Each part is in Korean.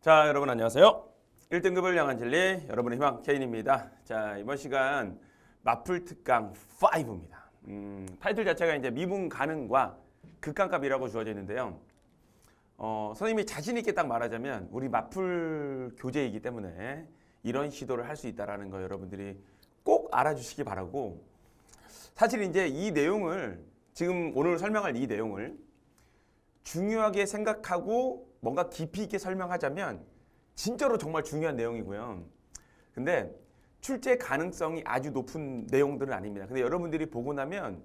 자, 여러분 안녕하세요. 1등급을 향한 진리, 여러분의 희망 K인입니다. 자, 이번 시간 마풀 특강 5입니다. 타이틀 자체가 이제 미분 가능과 극한값이라고 주어져 있는데요. 선생님이 자신 있게 딱 말하자면 우리 마풀 교재이기 때문에 이런 시도를 할 수 있다라는 거 여러분들이 꼭 알아주시기 바라고, 사실 이제 이 내용을 지금 오늘 설명할 이 내용을 중요하게 생각하고 뭔가 깊이 있게 설명하자면 진짜로 정말 중요한 내용이고요. 근데 출제 가능성이 아주 높은 내용들은 아닙니다. 근데 여러분들이 보고 나면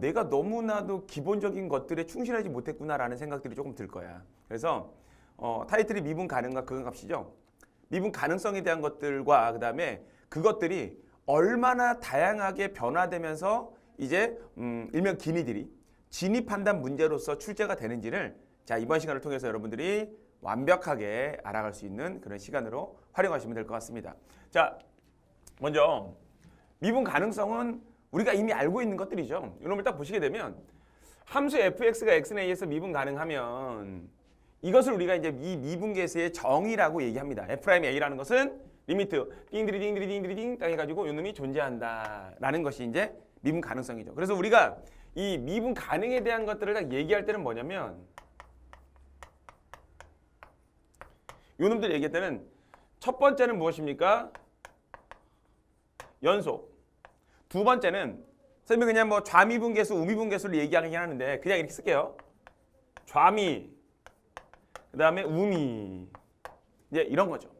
내가 너무나도 기본적인 것들에 충실하지 못했구나라는 생각들이 조금 들 거야. 그래서 타이틀이 미분 가능과 극한값이죠. 미분 가능성에 대한 것들과 그다음에 그것들이 얼마나 다양하게 변화되면서 이제 일명 기니들이 진입 판단 문제로서 출제가 되는지를 자, 이번 시간을 통해서 여러분들이 완벽하게 알아갈 수 있는 그런 시간으로 활용하시면 될 것 같습니다. 자, 먼저 미분 가능성은 우리가 이미 알고 있는 것들이죠. 이놈을 딱 보시게 되면 함수 fx가 x는 a에서 미분 가능하면 이것을 우리가 이제 이 미분계수의 정의라고 얘기합니다. f'a라는 것은 리미트 띵디리띵디리띵디리띵 딱 해가지고 이놈이 존재한다라는 것이 이제 미분 가능성이죠. 그래서 우리가 이 미분 가능에 대한 것들을 딱 얘기할 때는 뭐냐면 요놈들 얘기할 때는 첫 번째는 무엇입니까? 연속. 두 번째는 선생님이 그냥 뭐 좌미분계수, 우미분계수를 얘기하긴 하는데 그냥 이렇게 쓸게요. 좌미, 그 다음에 우미, 이제 이런 거죠.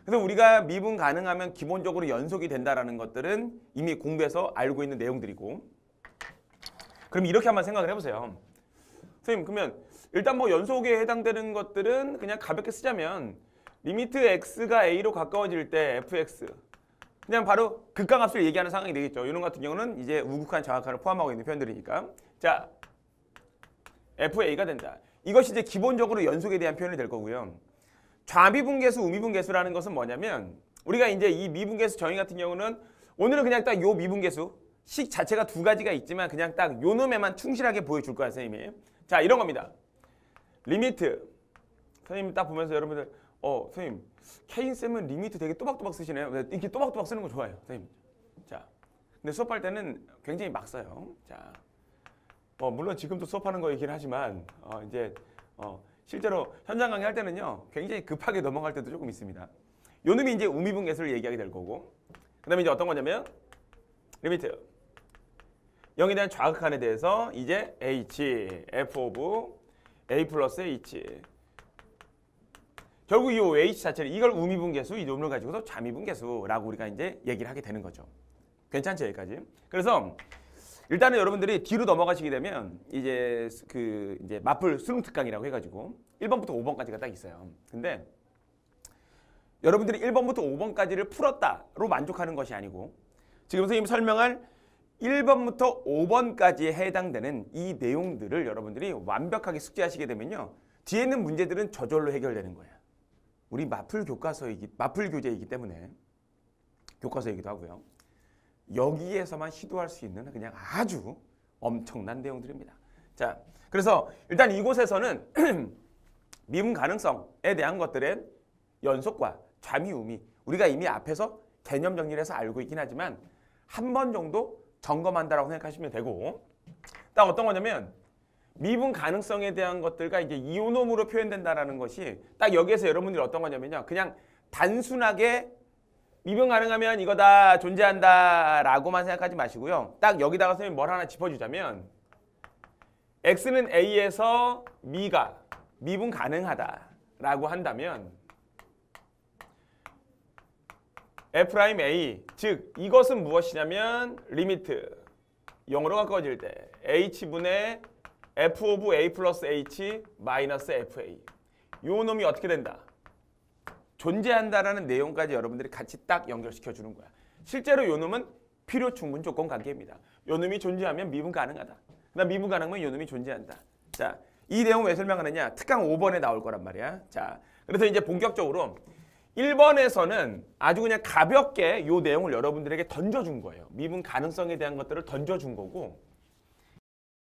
그래서 우리가 미분 가능하면 기본적으로 연속이 된다라는 것들은 이미 공부해서 알고 있는 내용들이고, 그럼 이렇게 한번 생각을 해보세요. 선생님, 그러면 일단 뭐 연속에 해당되는 것들은 그냥 가볍게 쓰자면 리미트 x가 a로 가까워질 때 fx, 그냥 바로 극한값을 얘기하는 상황이 되겠죠. 이런 같은 경우는 이제 우극한 정확한을 포함하고 있는 표현들이니까. 자, fa가 된다. 이것이 이제 기본적으로 연속에 대한 표현이 될 거고요. 좌미분계수, 우미분계수라는 것은 뭐냐면 우리가 이제 이 미분계수 정의 같은 경우는 오늘은 그냥 딱 요 미분계수 식 자체가 두 가지가 있지만 그냥 딱 요 놈에만 충실하게 보여줄 거야, 선생님이. 자, 이런 겁니다. 리미트. 선생님 딱 보면서 여러분들 선생님 K인쌤은 리미트 되게 또박또박 쓰시네요. 이렇게 또박또박 쓰는 거 좋아해요, 선생님. 자, 근데 수업할 때는 굉장히 막 써요. 자, 물론 지금도 수업하는 거이긴 하지만 이제 실제로 현장 강의 할 때는요 굉장히 급하게 넘어갈 때도 조금 있습니다. 요 놈이 이제 우미분계수를 얘기하게 될 거고, 그 다음에 이제 어떤 거냐면 리미트 0에 대한 좌극한에 대해서 이제 h, f of a 플러스 h, 결국 이 h 자체를 이걸 우미분계수, 이 놈을 가지고서 좌미분계수라고 우리가 이제 얘기를 하게 되는 거죠. 괜찮죠, 여기까지? 그래서 일단은 여러분들이 뒤로 넘어가시게 되면 이제 이제 마풀 수능 특강이라고 해가지고 1번부터 5번까지가 딱 있어요. 근데 여러분들이 1번부터 5번까지를 풀었다로 만족하는 것이 아니고 지금 선생님이 설명할 1번부터 5번까지에 해당되는 이 내용들을 여러분들이 완벽하게 숙지하시게 되면요 뒤에 있는 문제들은 저절로 해결되는 거예요. 우리 마풀 교재이기 때문에 교과서이기도 하고요. 여기에서만 시도할 수 있는 그냥 아주 엄청난 내용들입니다. 자, 그래서 일단 이곳에서는 미분 가능성에 대한 것들의 연속과 좌미, 우미 우리가 이미 앞에서 개념 정리를 해서 알고 있긴 하지만 한 번 정도 점검한다라고 생각하시면 되고, 딱 어떤 거냐면 미분 가능성에 대한 것들과 이제 이오놈으로 표현된다라는 것이 딱 여기에서 여러분들이 어떤 거냐면요 그냥 단순하게 미분 가능하면 이거다 존재한다 라고만 생각하지 마시고요. 딱 여기다가 선생님이 뭘 하나 짚어주자면 x는 a에서 미가 미분 가능하다 라고 한다면 f'A, 즉 이것은 무엇이냐면 리미트 0으로 가까워질 때 h분의 f of a 플러스 h 마이너스 fa, 요 놈이 어떻게 된다? 존재한다라는 내용까지 여러분들이 같이 딱 연결시켜 주는 거야. 실제로 요 놈은 필요 충분 조건 관계입니다. 요 놈이 존재하면 미분 가능하다. 그다음 미분 가능하면 요 놈이 존재한다. 자, 이 내용 왜 설명하느냐? 특강 5번에 나올 거란 말이야. 자, 그래서 이제 본격적으로 1번에서는 아주 그냥 가볍게 요 내용을 여러분들에게 던져준 거예요. 미분 가능성에 대한 것들을 던져준 거고,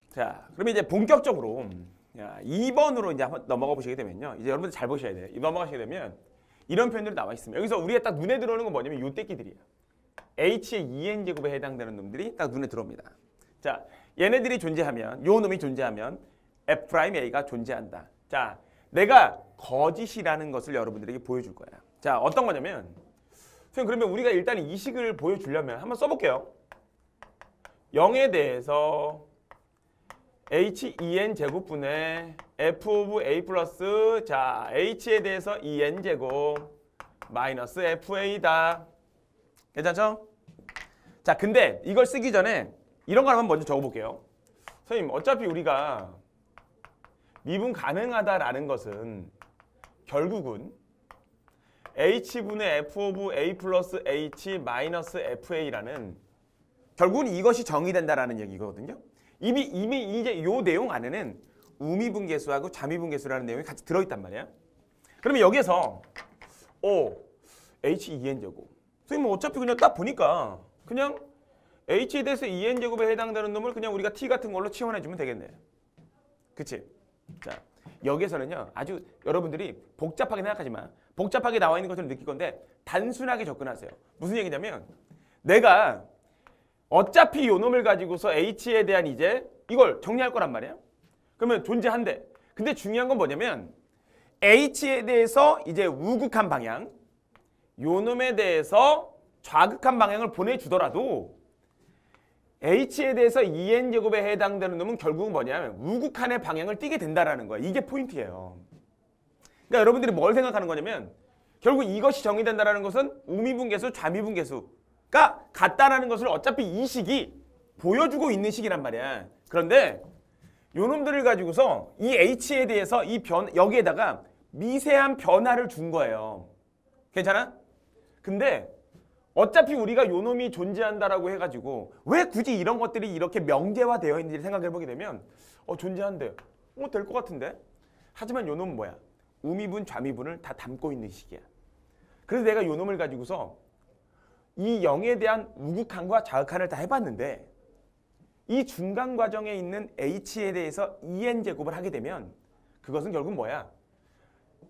자, 그러면 이제 본격적으로 야, 2번으로 이제 한번 넘어가 보시게 되면요. 이제 여러분들 잘 보셔야 돼요. 넘어가시게 되면 이런 표현들이 나와 있습니다. 여기서 우리가 딱 눈에 들어오는 건 뭐냐면 요 떼끼들이에요. h의 2n제곱에 해당되는 놈들이 딱 눈에 들어옵니다. 자, 얘네들이 존재하면, 요 놈이 존재하면 f'a가 존재한다. 자, 내가 거짓이라는 것을 여러분들에게 보여줄 거야. 자, 어떤 거냐면 선생님 그러면 우리가 일단 이 식을 보여주려면 한번 써볼게요. 0에 대해서 h2n 제곱분의 f of a 플러스 자 h에 대해서 2n 제곱 마이너스 fa다. 괜찮죠? 자, 근데 이걸 쓰기 전에 이런 걸 한번 먼저 적어볼게요. 선생님 어차피 우리가 미분 가능하다라는 것은 결국은 h분의 f of a 플러스 h 마이너스 fa라는 결국은 이것이 정의된다라는 얘기거든요. 이미 이제 요 내용 안에는 우미분계수하고 자미분계수라는 내용이 같이 들어있단 말이야. 그러면 여기에서 h2n제곱 선생님 뭐 어차피 그냥 딱 보니까 그냥 h에 대해서 2n제곱에 해당되는 놈을 그냥 우리가 t 같은 걸로 치환해주면 되겠네. 그치? 자, 여기에서는요 아주 여러분들이 복잡하게 생각하지 마. 복잡하게 나와 있는 것처럼 느낄 건데 단순하게 접근하세요. 무슨 얘기냐면 내가 어차피 요 놈을 가지고서 h에 대한 이제 이걸 정리할 거란 말이에요. 그러면 존재한대. 근데 중요한 건 뭐냐면 h에 대해서 이제 우극한 방향, 요 놈에 대해서 좌극한 방향을 보내주더라도 h에 대해서 2n제곱에 해당되는 놈은 결국은 뭐냐면 우극한의 방향을 띠게 된다라는 거야. 이게 포인트예요. 그러니까 여러분들이 뭘 생각하는 거냐면 결국 이것이 정의된다라는 것은 우미분계수, 좌미분계수가 같다라는 것을 어차피 이 식이 보여주고 있는 식이란 말이야. 그런데 요 놈들을 가지고서 이 h에 대해서 여기에다가 미세한 변화를 준 거예요. 괜찮아? 근데 어차피 우리가 요 놈이 존재한다라고 해가지고 왜 굳이 이런 것들이 이렇게 명제화되어 있는지 생각해보게 되면 존재한대. 될 것 같은데? 하지만 요 놈은 뭐야? 우미분, 좌미분을 다 담고 있는 식이야. 그래서 내가 요 놈을 가지고서 이 0에 대한 우극한과 좌극한을 다 해봤는데 이 중간 과정에 있는 h에 대해서 2n제곱을 하게 되면 그것은 결국 뭐야?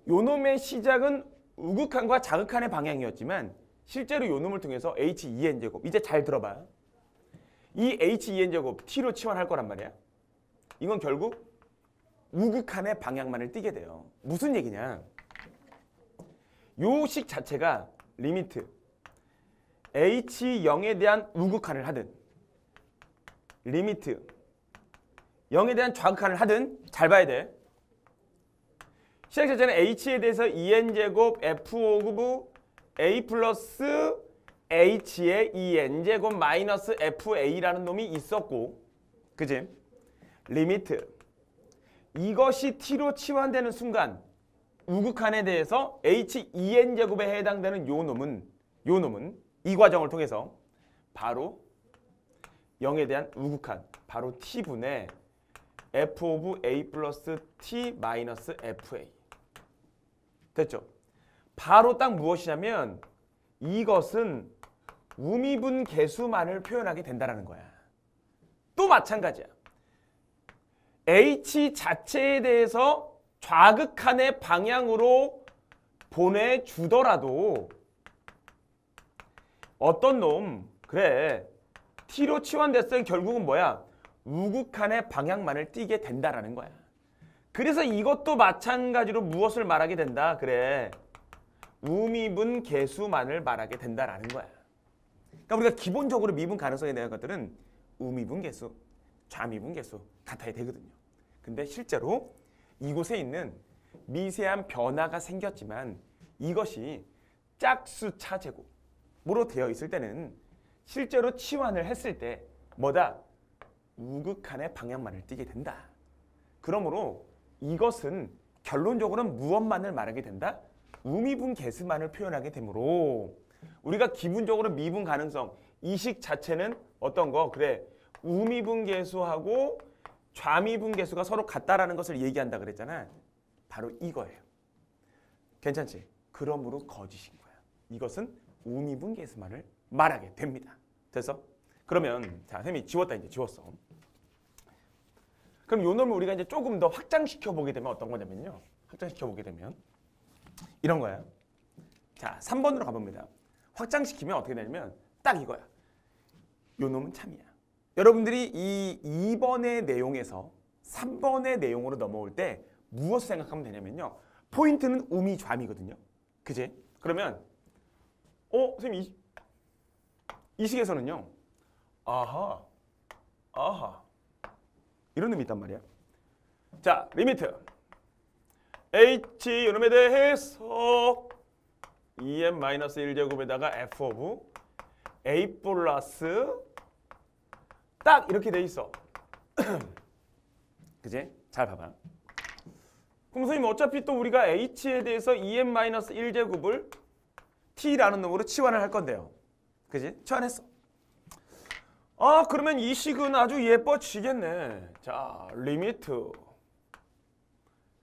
요 놈의 시작은 우극한과 좌극한의 방향이었지만 실제로 요 놈을 통해서 h2n제곱 이제 잘 들어봐. 이 h2n제곱 t로 치환할 거란 말이야. 이건 결국 우극한의 방향만을 띠게 돼요. 무슨 얘기냐? 요 식 자체가 리미트 h0에 대한 우극한을 하든 리미트 0에 대한 좌극한을 하든 잘 봐야 돼. 시작 자체는 h에 대해서 2n제곱 f of a 플러스 h의 2n제곱 마이너스 fa라는 놈이 있었고 그지? 리미트 이것이 t로 치환되는 순간 우극한에 대해서 h2n제곱에 해당되는 요 놈은 이 과정을 통해서 바로 0에 대한 우극한 바로 t분의 f of a 플러스 t 마이너스 fa 됐죠? 바로 딱 무엇이냐면 이것은 우미분 계수만을 표현하게 된다는 거야. 또 마찬가지야. h 자체에 대해서 좌극한의 방향으로 보내주더라도 어떤 놈 그래 t로 치환됐을 때 결국은 뭐야? 우극한의 방향만을 띠게 된다라는 거야. 그래서 이것도 마찬가지로 무엇을 말하게 된다? 그래 우미분 계수만을 말하게 된다라는 거야. 그러니까 우리가 기본적으로 미분 가능성에 대한 것들은 우미분 계수, 좌미분 계수 같아야 되거든요. 근데 실제로 이곳에 있는 미세한 변화가 생겼지만 이것이 짝수 차제곱으로 되어 있을 때는 실제로 치환을 했을 때 뭐다? 우극한의 방향만을 띠게 된다. 그러므로 이것은 결론적으로는 무엇만을 말하게 된다? 우미분 계수만을 표현하게 되므로 우리가 기본적으로 미분 가능성 이 식 자체는 어떤 거? 그래 우미분 계수하고 좌미분 계수가 서로 같다라는 것을 얘기한다 그랬잖아. 바로 이거예요. 괜찮지? 그러므로 거짓인 거야. 이것은 우미분 계수만을 말하게 됩니다. 됐어? 그러면 자 선생님이 지웠다 이제 지웠어. 그럼 요 놈을 우리가 이제 조금 더 확장시켜 보게 되면 어떤 거냐면요. 확장시켜 보게 되면 이런 거예요. 자, 3번으로 가봅니다. 확장시키면 어떻게 되냐면 딱 이거야. 요 놈은 참이야. 여러분들이 이 2번의 내용에서 3번의 내용으로 넘어올 때 무엇을 생각하면 되냐면요. 포인트는 우미좌미거든요. 그지? 그러면 선생님 이 식에서는요. 아하 이런 놈이 있단 말이야. 자, 리미트 h 요놈에 대해서 2n-1제곱에다가 f 오브 a 플러스 딱 이렇게 돼 있어. 그지? 잘 봐봐. 그럼 선생님 어차피 또 우리가 h에 대해서 2n-1제곱을 t라는 놈으로 치환을 할 건데요. 그지? 치환했어. 그러면 이 식은 아주 예뻐지겠네. 자, 리미트 요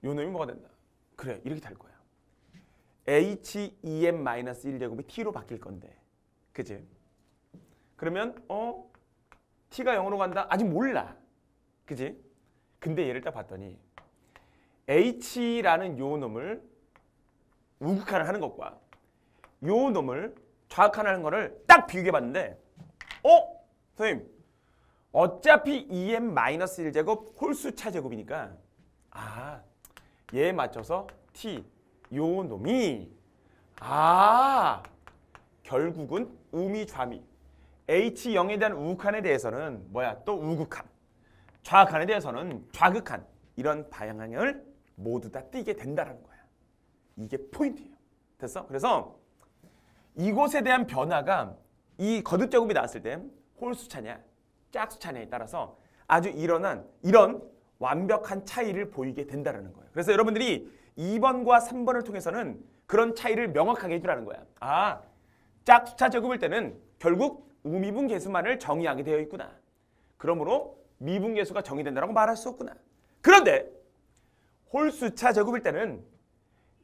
놈이 뭐가 된다? 그래, 이렇게 될 거야. h 2n-1제곱이 t로 바뀔 건데. 그지? 그러면 t가 0으로 간다? 아직 몰라. 그지? 근데 얘를 딱 봤더니 h라는 요 놈을 우극한을 하는 것과 요 놈을 좌극한을 하는 거를 딱 비교해 봤는데 선생님 어차피 2n-1제곱 홀수차 제곱이니까 얘에 맞춰서 t 요 놈이 결국은 우미좌미 h0에 대한 우극한에 대해서는 뭐야? 또 우극한. 좌극한에 대해서는 좌극한. 이런 방향을 모두 다 띄게 된다는 거야. 이게 포인트예요. 됐어? 그래서 이곳에 대한 변화가 이 거듭 제곱이 나왔을 때 홀수차냐 짝수차냐에 따라서 아주 이런 완벽한 차이를 보이게 된다는 거예요. 그래서 여러분들이 2번과 3번을 통해서는 그런 차이를 명확하게 해주라는 거야. 짝수차 제곱일 때는 결국 우미분 계수만을 정의하게 되어 있구나. 그러므로 미분계수가 정의된다고 말할 수 없구나. 그런데 홀수차 제곱일 때는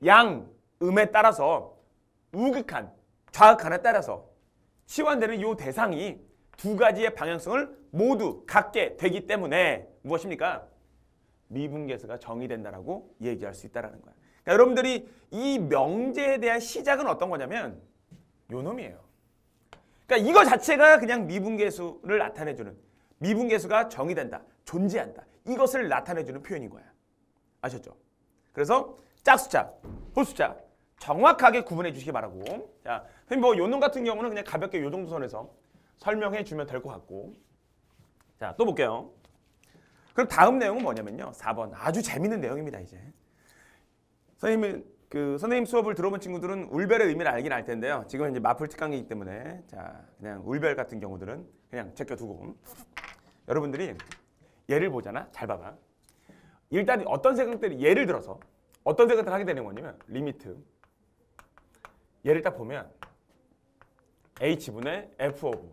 양음에 따라서 우극한, 좌극한에 따라서 치환되는 이 대상이 두 가지의 방향성을 모두 갖게 되기 때문에 무엇입니까? 미분계수가 정의된다라고 얘기할 수 있다는 거야. 그러니까 여러분들이 이 명제에 대한 시작은 어떤 거냐면 요 놈이에요. 그러니까 이거 자체가 그냥 미분계수를 나타내주는, 미분계수가 정의된다, 존재한다, 이것을 나타내주는 표현인 거야. 아셨죠? 그래서 짝수차, 홀수차 정확하게 구분해 주시기 바라고. 자, 선생님 뭐 요 놈 같은 경우는 그냥 가볍게 요 정도 선에서 설명해 주면 될 것 같고. 자, 또 볼게요. 그럼 다음 내용은 뭐냐면요. 4번. 아주 재밌는 내용입니다, 이제. 선생님 수업을 들어본 친구들은 울별의 의미를 알긴 알 텐데요. 지금은 이제 마플 특강이기 때문에 자, 그냥 울별 같은 경우들은 그냥 제껴두고 여러분들이 예를 보잖아. 잘 봐봐. 일단 어떤 생각들이 예를 들어서 어떤 생각들을 하게 되는 거냐면 리미트 얘를 딱 보면 h분의 f 오브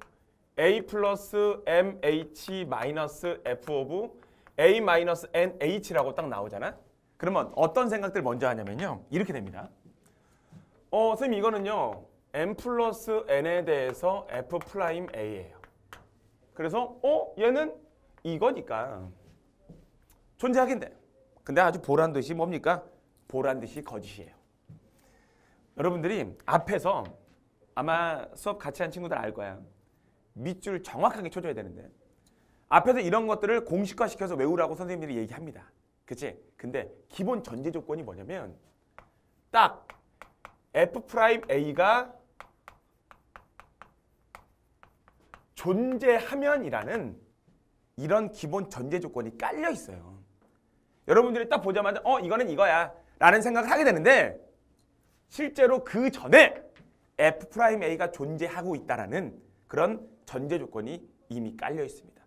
a 플러스 mh 마이너스 f 오브 a 마이너스 nh라고 딱 나오잖아. 그러면 어떤 생각들 먼저 하냐면요. 이렇게 됩니다. 선생님 이거는요. m 플러스 n에 대해서 f 프라임 a예요. 그래서 얘는 이거니까 존재하겠네. 근데 아주 보란듯이 뭡니까? 보란듯이 거짓이에요. 여러분들이 앞에서 아마 수업 같이 한 친구들 알 거야. 밑줄 정확하게 쳐줘야 되는데 앞에서 이런 것들을 공식화시켜서 외우라고 선생님들이 얘기합니다. 그치? 근데 기본 전제 조건이 뭐냐면 딱 F'A가 존재하면이라는 이런 기본 전제 조건이 깔려 있어요. 여러분들이 딱 보자마자 이거는 이거야 라는 생각을 하게 되는데 실제로 그 전에 F'A가 존재하고 있다라는 그런 전제 조건이 이미 깔려 있습니다.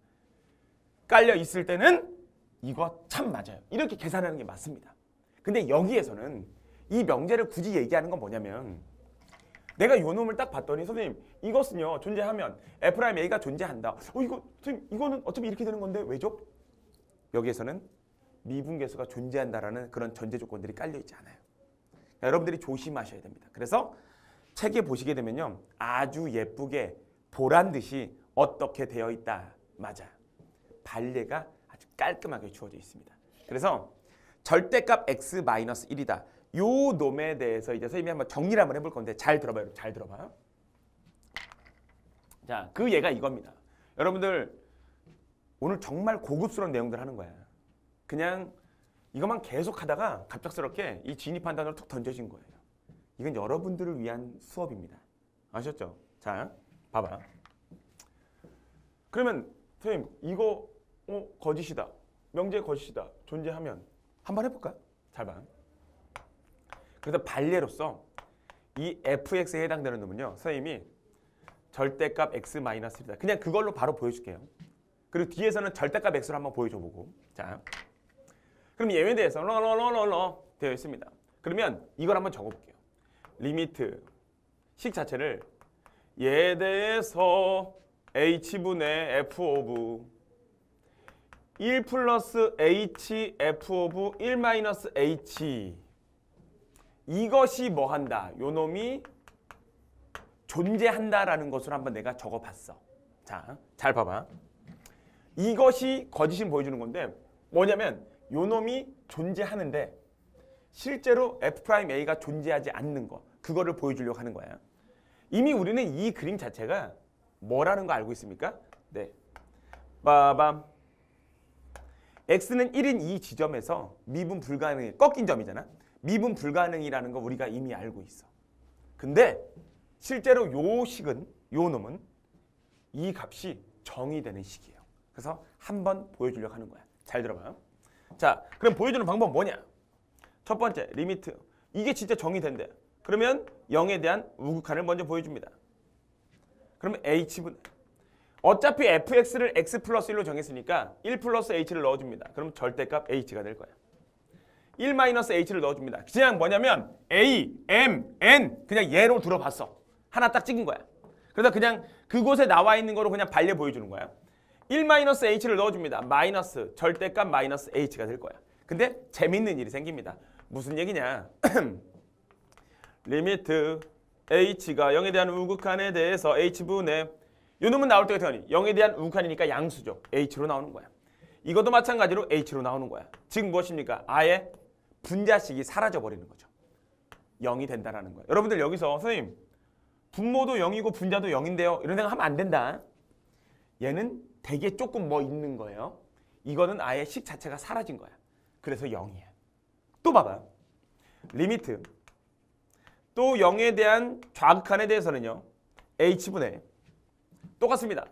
깔려 있을 때는 이거 참 맞아요. 이렇게 계산하는 게 맞습니다. 근데 여기에서는 이 명제를 굳이 얘기하는 건 뭐냐면 내가 요 놈을 딱 봤더니 선생님 이것은요 존재하면 F'A가 존재한다. 선생님 이거는 어차피 이렇게 되는 건데 왜죠? 여기에서는 미분계수가 존재한다라는 그런 전제 조건들이 깔려 있지 않아요. 그러니까 여러분들이 조심하셔야 됩니다. 그래서 책에 보시게 되면요 아주 예쁘게 보란 듯이 어떻게 되어 있다. 맞아. 발레가 아주 깔끔하게 주어져 있습니다. 그래서 절대값 x-1이다. 요 놈에 대해서 이제 선생님이 한번 정리를 한번 해볼 건데 잘 들어봐요. 잘 들어봐. 자, 그 얘가 이겁니다. 여러분들 오늘 정말 고급스러운 내용들 하는 거야. 그냥 이것만 계속 하다가 갑작스럽게 이 진입 판단으로 툭 던져진 거예요. 이건 여러분들을 위한 수업입니다. 아셨죠? 자, 봐봐. 그러면 선생님 이거 거짓이다. 명제 거짓이다. 존재하면 한번 해볼까요? 잘 봐. 그래서 반례로서 이 fx에 해당되는 놈은요. 선생님이 절대값 x-1이다. 그냥 그걸로 바로 보여줄게요. 그리고 뒤에서는 절대값 x를 한번 보여줘보고. 자, 그럼 얘에 대해서 러러러러러 되어 있습니다. 그러면 이걸 한번 적어볼게요. 리미트 식 자체를 얘에 대해서 h분의 f 오브 1 플러스 h f 오브 1 마이너스 h 이것이 뭐 한다? 요 놈이 존재한다라는 것을 한번 내가 적어봤어. 자, 잘 봐봐. 이것이 거짓을 보여주는 건데 뭐냐면 요 놈이 존재하는데 실제로 f'a가 존재하지 않는 거 그거를 보여주려고 하는 거야. 이미 우리는 이 그림 자체가 뭐라는 거 알고 있습니까? 네. 빠밤. x는 1인 이 지점에서 미분 불가능이 꺾인 점이잖아. 미분 불가능이라는 거 우리가 이미 알고 있어. 근데 실제로 요 식은 요 놈은 이 값이 정의되는 식이에요. 그래서 한번 보여주려고 하는 거야. 잘 들어봐요. 자, 그럼 보여주는 방법은 뭐냐? 첫 번째, 리미트. 이게 진짜 정의된대. 그러면 0에 대한 우극한을 먼저 보여줍니다. 그러면 h분. 어차피 fx를 x 플러스 1로 정했으니까 1 플러스 h를 넣어줍니다. 그럼 절대값 h가 될 거야. 1 마이너스 h를 넣어줍니다. 그냥 뭐냐면 a, m, n 그냥 얘로 들어봤어. 하나 딱 찍은 거야. 그래서 그냥 그곳에 나와 있는 거로 그냥 발려 보여주는 거야. 1 마이너스 h를 넣어줍니다. 마이너스 절대값 마이너스 h가 될 거야. 근데 재밌는 일이 생깁니다. 무슨 얘기냐? 리미트 h가 0에 대한 우극한에 대해서 h분의 요 놈은 나올 때가 되니 0에 대한 우극한이니까 양수죠. h로 나오는 거야. 이것도 마찬가지로 h로 나오는 거야. 즉 무엇입니까? 아예 분자식이 사라져버리는 거죠. 0이 된다라는 거야. 여러분들 여기서 선생님 분모도 0이고 분자도 0인데요. 이런 생각 하면 안 된다. 얘는 되게 조금 뭐 있는 거예요. 이거는 아예 식 자체가 사라진 거야. 그래서 0이야. 또 봐봐. 리미트. 또 0에 대한 좌극한에 대해서는요. h분의 똑같습니다.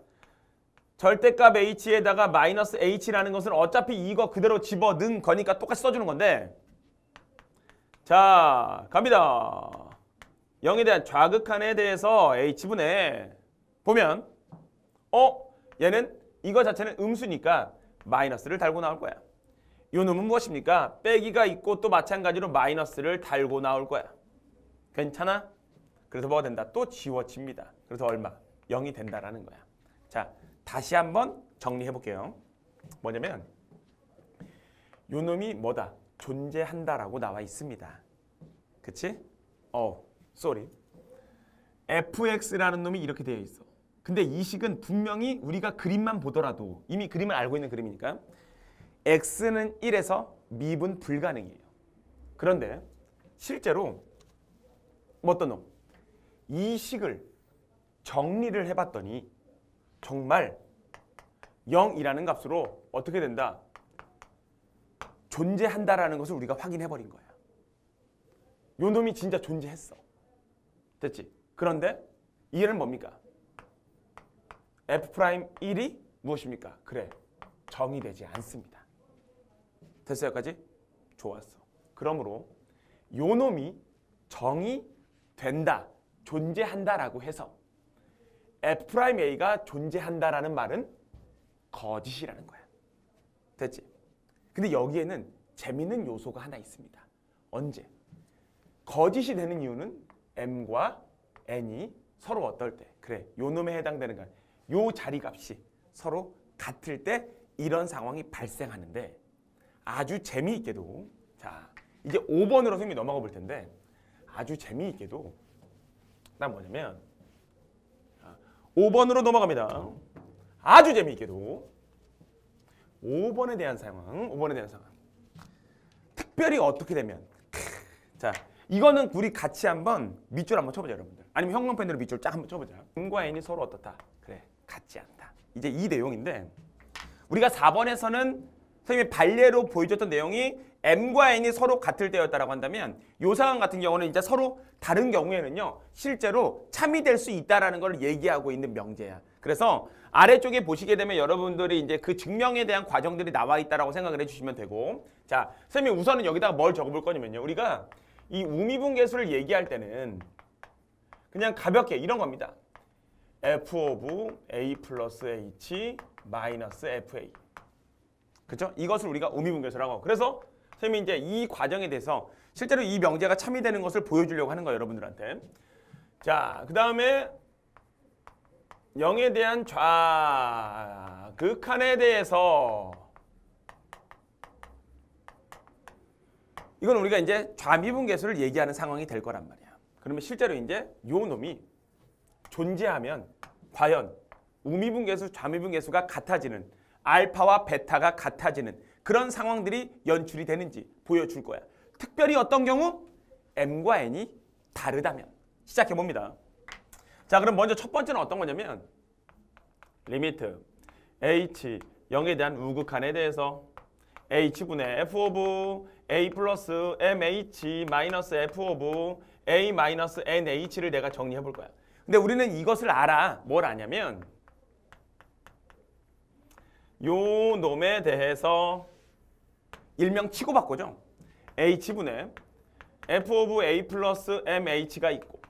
절대값 h에다가 마이너스 h라는 것은 어차피 이거 그대로 집어넣은 거니까 똑같이 써주는 건데 자, 갑니다. 0에 대한 좌극한에 대해서 h분의 보면 얘는 이거 자체는 음수니까 마이너스를 달고 나올 거야. 요 놈은 무엇입니까? 빼기가 있고 또 마찬가지로 마이너스를 달고 나올 거야. 괜찮아? 그래서 뭐가 된다? 또 지워집니다. 그래서 얼마? 0이 된다라는 거야. 자, 다시 한번 정리해 볼게요. 뭐냐면 요 놈이 뭐다? 존재한다라고 나와 있습니다. 그치? 쏘리. fx라는 놈이 이렇게 되어 있어. 근데 이 식은 분명히 우리가 그림만 보더라도 이미 그림을 알고 있는 그림이니까 x는 1에서 미분 불가능이에요. 그런데 실제로 어떤 놈? 이 식을 정리를 해봤더니 정말 0이라는 값으로 어떻게 된다? 존재한다라는 것을 우리가 확인해버린 거야. 요 놈이 진짜 존재했어. 됐지? 그런데 이 얘는 뭡니까? f'1이 무엇입니까? 그래, 정의되지 않습니다. 됐어요? 여기까지? 좋았어. 그러므로 요 놈이 정의된다, 존재한다라고 해서 f'a가 존재한다라는 말은 거짓이라는 거야. 됐지? 근데 여기에는 재밌는 요소가 하나 있습니다. 언제? 거짓이 되는 이유는 m과 n이 서로 어떨 때? 그래, 요 놈에 해당되는 거. 요 자리값이 서로 같을 때 이런 상황이 발생하는데 아주 재미있게도 자, 이제 5번으로 선생님이 넘어가 볼 텐데 아주 재미있게도 난 뭐냐면 5번으로 넘어갑니다. 아주 재미있게도 5번에 대한 상황. 5번에 대한 상황. 특별히 어떻게 되면 자, 이거는 우리 같이 한번 밑줄 한번 쳐보자, 여러분들. 아니면 형광펜으로 밑줄 쫙 한번 쳐보자. M과 N이 서로 어떻다? 그래, 같지 않다. 이제 이 내용인데 우리가 4번에서는 선생님이 발례로 보여줬던 내용이 M과 N이 서로 같을 때였다라고 한다면 이 상황 같은 경우는 이제 서로 다른 경우에는요 실제로 참이될 수 있다라는 걸 얘기하고 있는 명제야. 그래서 아래쪽에 보시게 되면 여러분들이 이제 그 증명에 대한 과정들이 나와 있다라고 생각을 해주시면 되고, 자, 선생님이 우선은 여기다가 뭘 적어볼 거냐면요, 우리가 이 우미분계수를 얘기할 때는 그냥 가볍게 이런 겁니다. f of a 플러스 h 마이너스 fa. 그렇죠? 이것을 우리가 우미분계수라고 하고, 그래서 선생님이 이제 이 과정에 대해서 실제로 이 명제가 참이되는 것을 보여주려고 하는 거예요, 여러분들한테. 자, 그 다음에 0에 대한 좌극한에 대해서 이건 우리가 이제 좌미분계수를 얘기하는 상황이 될 거란 말이야. 그러면 실제로 이제 요 놈이 존재하면 과연 우미분계수, 좌미분계수가 같아지는, 알파와 베타가 같아지는 그런 상황들이 연출이 되는지 보여줄 거야. 특별히 어떤 경우? M과 N이 다르다면. 시작해 봅니다. 자, 그럼 먼저 첫 번째는 어떤 거냐면 리미트 h 0에 대한 우극한에 대해서 h분의 f of a 플러스 mh 마이너스 f of a 마이너스 nh를 내가 정리해 볼 거야. 근데 우리는 이것을 알아. 뭘 아냐면 요 놈에 대해서 일명 치고받고죠. h분의 f of a 플러스 mh가 있고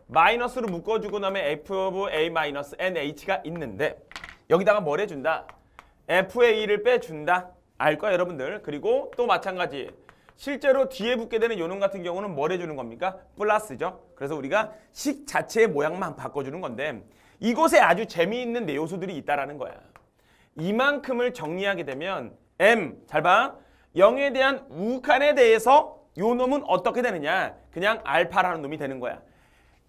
마이너스로 묶어주고 나면 f of a 마이너스 nh가 있는데 여기다가 뭘 해준다? fa를 빼준다. 알 거야, 여러분들. 그리고 또 마찬가지. 실제로 뒤에 붙게 되는 요놈 같은 경우는 뭘 해주는 겁니까? 플러스죠. 그래서 우리가 식 자체의 모양만 바꿔주는 건데 이곳에 아주 재미있는 내 요소들이 있다라는 거야. 이만큼을 정리하게 되면 M, 잘 봐. 0에 대한 우극한에 대해서 요 놈은 어떻게 되느냐? 그냥 알파라는 놈이 되는 거야.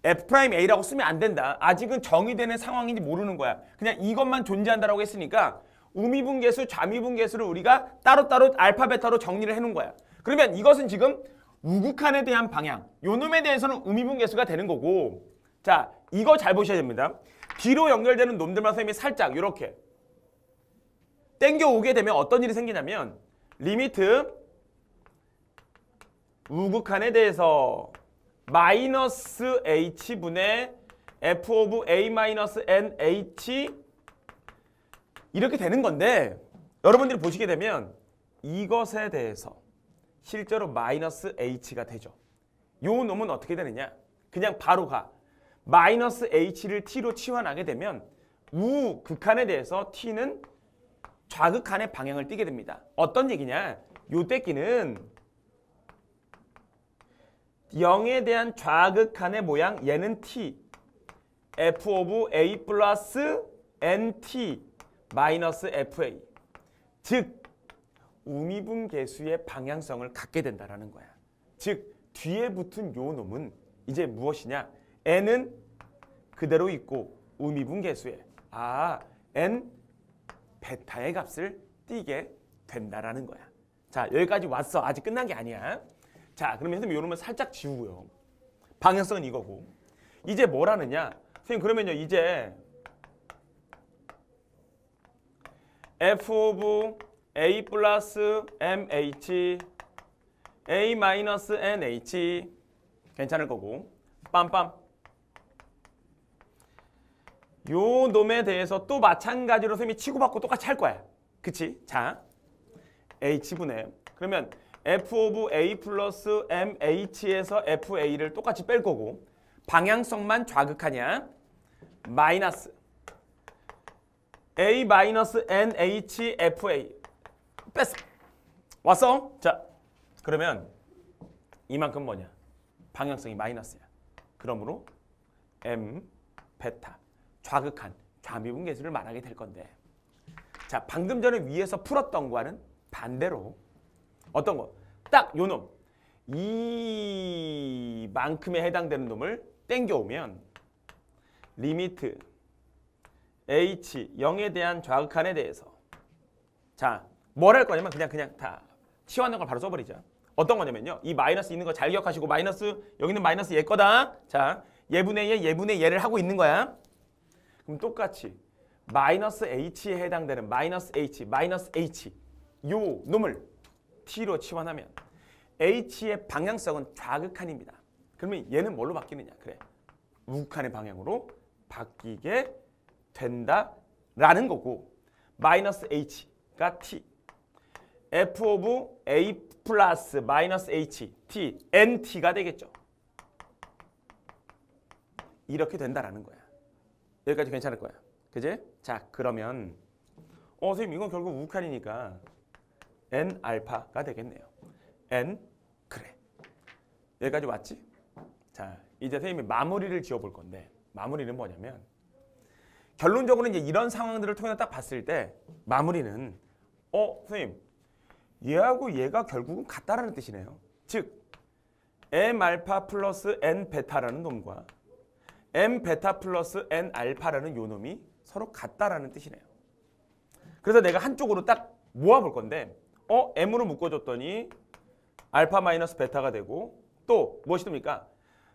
F'A라고 쓰면 안 된다. 아직은 정의되는 상황인지 모르는 거야. 그냥 이것만 존재한다라고 했으니까 우미분계수, 좌미분계수를 우리가 따로따로 알파, 베타로 정리를 해놓은 거야. 그러면 이것은 지금 우극한에 대한 방향, 요 놈에 대해서는 우미분계수가 되는 거고, 자, 이거 잘 보셔야 됩니다. 뒤로 연결되는 놈들만 선생님이 살짝 이렇게 땡겨오게 되면 어떤 일이 생기냐면 리미트 우극한에 대해서 마이너스 h분의 f of a 마이너스 nh 이렇게 되는 건데 여러분들이 보시게 되면 이것에 대해서 실제로 마이너스 h가 되죠. 요 놈은 어떻게 되느냐? 그냥 바로 가. 마이너스 h를 t로 치환하게 되면 우극한에 대해서 t는 좌극한의 방향을 띠게 됩니다. 어떤 얘기냐? 요 떼끼는 0에 대한 좌극한의 모양, 얘는 t, f of a 플러스 nt 마이너스 fa. 즉 우미분계수의 방향성을 갖게 된다라는 거야. 즉 뒤에 붙은 요 놈은 이제 무엇이냐? n은 그대로 있고 우미분계수에 n 베타의 값을 띄게 된다라는 거야. 자, 여기까지 왔어. 아직 끝난 게 아니야. 자, 그러면 선생님 요놈은 살짝 지우고요. 방향성은 이거고. 이제 뭘 하느냐? 선생님 그러면요 이제 f of a 플러스 mh a 마이너스 nh 괜찮을 거고 빰빰 요 놈에 대해서 또 마찬가지로 선생님이 치고받고 똑같이 할 거야. 그치? 자, h분의 그러면 f of a 플러스 mh에서 fa를 똑같이 뺄 거고 방향성만 좌극하냐? 마이너스 a 마이너스 nh fa 뺐어. 왔어? 자, 그러면 이만큼 뭐냐? 방향성이 마이너스야. 그러므로 m 베타 좌극한 좌미분계수를 말하게 될 건데, 자, 방금 전에 위에서 풀었던 거와는 반대로 어떤 거? 딱 요 놈, 이만큼에 해당되는 놈을 땡겨오면 리미트 h 0에 대한 좌극한에 대해서 자, 뭘 할 거냐면 그냥 다 치환한 걸 바로 써버리자. 어떤 거냐면요. 이 마이너스 있는 거 잘 기억하시고 마이너스 여기 있는 마이너스 얘 거다. 자, 얘분의 얘, 얘분의 얘를 하고 있는 거야. 그럼 똑같이 마이너스 h에 해당되는 마이너스 h 요 놈을 t로 치환하면 h의 방향성은 좌극한입니다. 그러면 얘는 뭘로 바뀌느냐? 그래, 우극한의 방향으로 바뀌게 된다라는 거고 마이너스 h가 t f 오브 a 플러스 마이너스 h t nt가 되겠죠. 이렇게 된다라는 거야. 여기까지 괜찮을 거야. 그지? 자, 그러면 선생님 이건 결국 우극한이니까 n 알파가 되겠네요. n 그래. 여기까지 왔지? 자, 이제 선생님이 마무리를 지어볼 건데 마무리는 뭐냐면 결론적으로 이제 이런 상황들을 통해서 딱 봤을 때 마무리는 선생님 얘하고 얘가 결국은 같다라는 뜻이네요. 즉 m 알파 플러스 n 베타라는 놈과 m 베타 플러스 n 알파라는 요 놈이 서로 같다라는 뜻이네요. 그래서 내가 한쪽으로 딱 모아볼 건데 m으로 묶어줬더니 알파 마이너스 베타가 되고 또 무엇이 됩니까?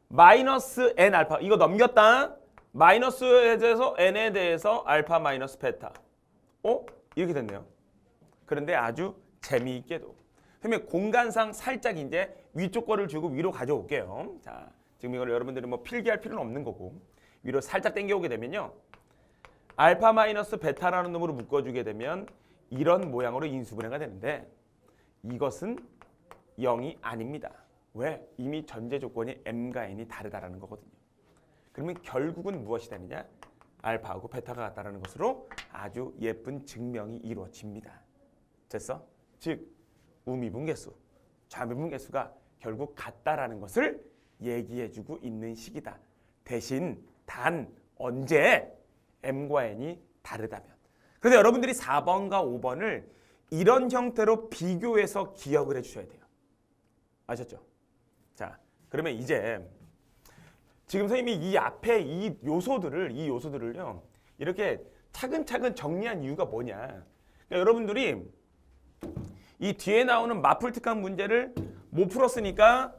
마이너스 n 알파 이거 넘겼다. 마이너스에 대해서 n에 대해서 알파 마이너스 베타 이렇게 됐네요. 그런데 아주 재미있게도 선생님 공간상 살짝 이제 위쪽 거를 주고 위로 가져올게요. 자, 지금 이걸 여러분들이 뭐 필기할 필요는 없는 거고 위로 살짝 당겨오게 되면요. 알파 마이너스 베타라는 놈으로 묶어주게 되면 이런 모양으로 인수분해가 되는데 이것은 0이 아닙니다. 왜? 이미 전제 조건이 m과 n이 다르다라는 거거든요. 그러면 결국은 무엇이 되느냐? 알파하고 베타가 같다라는 것으로 아주 예쁜 증명이 이루어집니다. 됐어? 즉 우미분계수, 좌미분계수가 결국 같다라는 것을 얘기해주고 있는 식이다. 대신 단 언제 m과 n이 다르다면. 그래서 여러분들이 4번과 5번을 이런 형태로 비교해서 기억을 해주셔야 돼요. 아셨죠? 자, 그러면 이제 지금 선생님이 이 앞에 이 요소들을요 이렇게 차근차근 정리한 이유가 뭐냐? 그러니까 여러분들이 이 뒤에 나오는 마플 특강 문제를 못 풀었으니까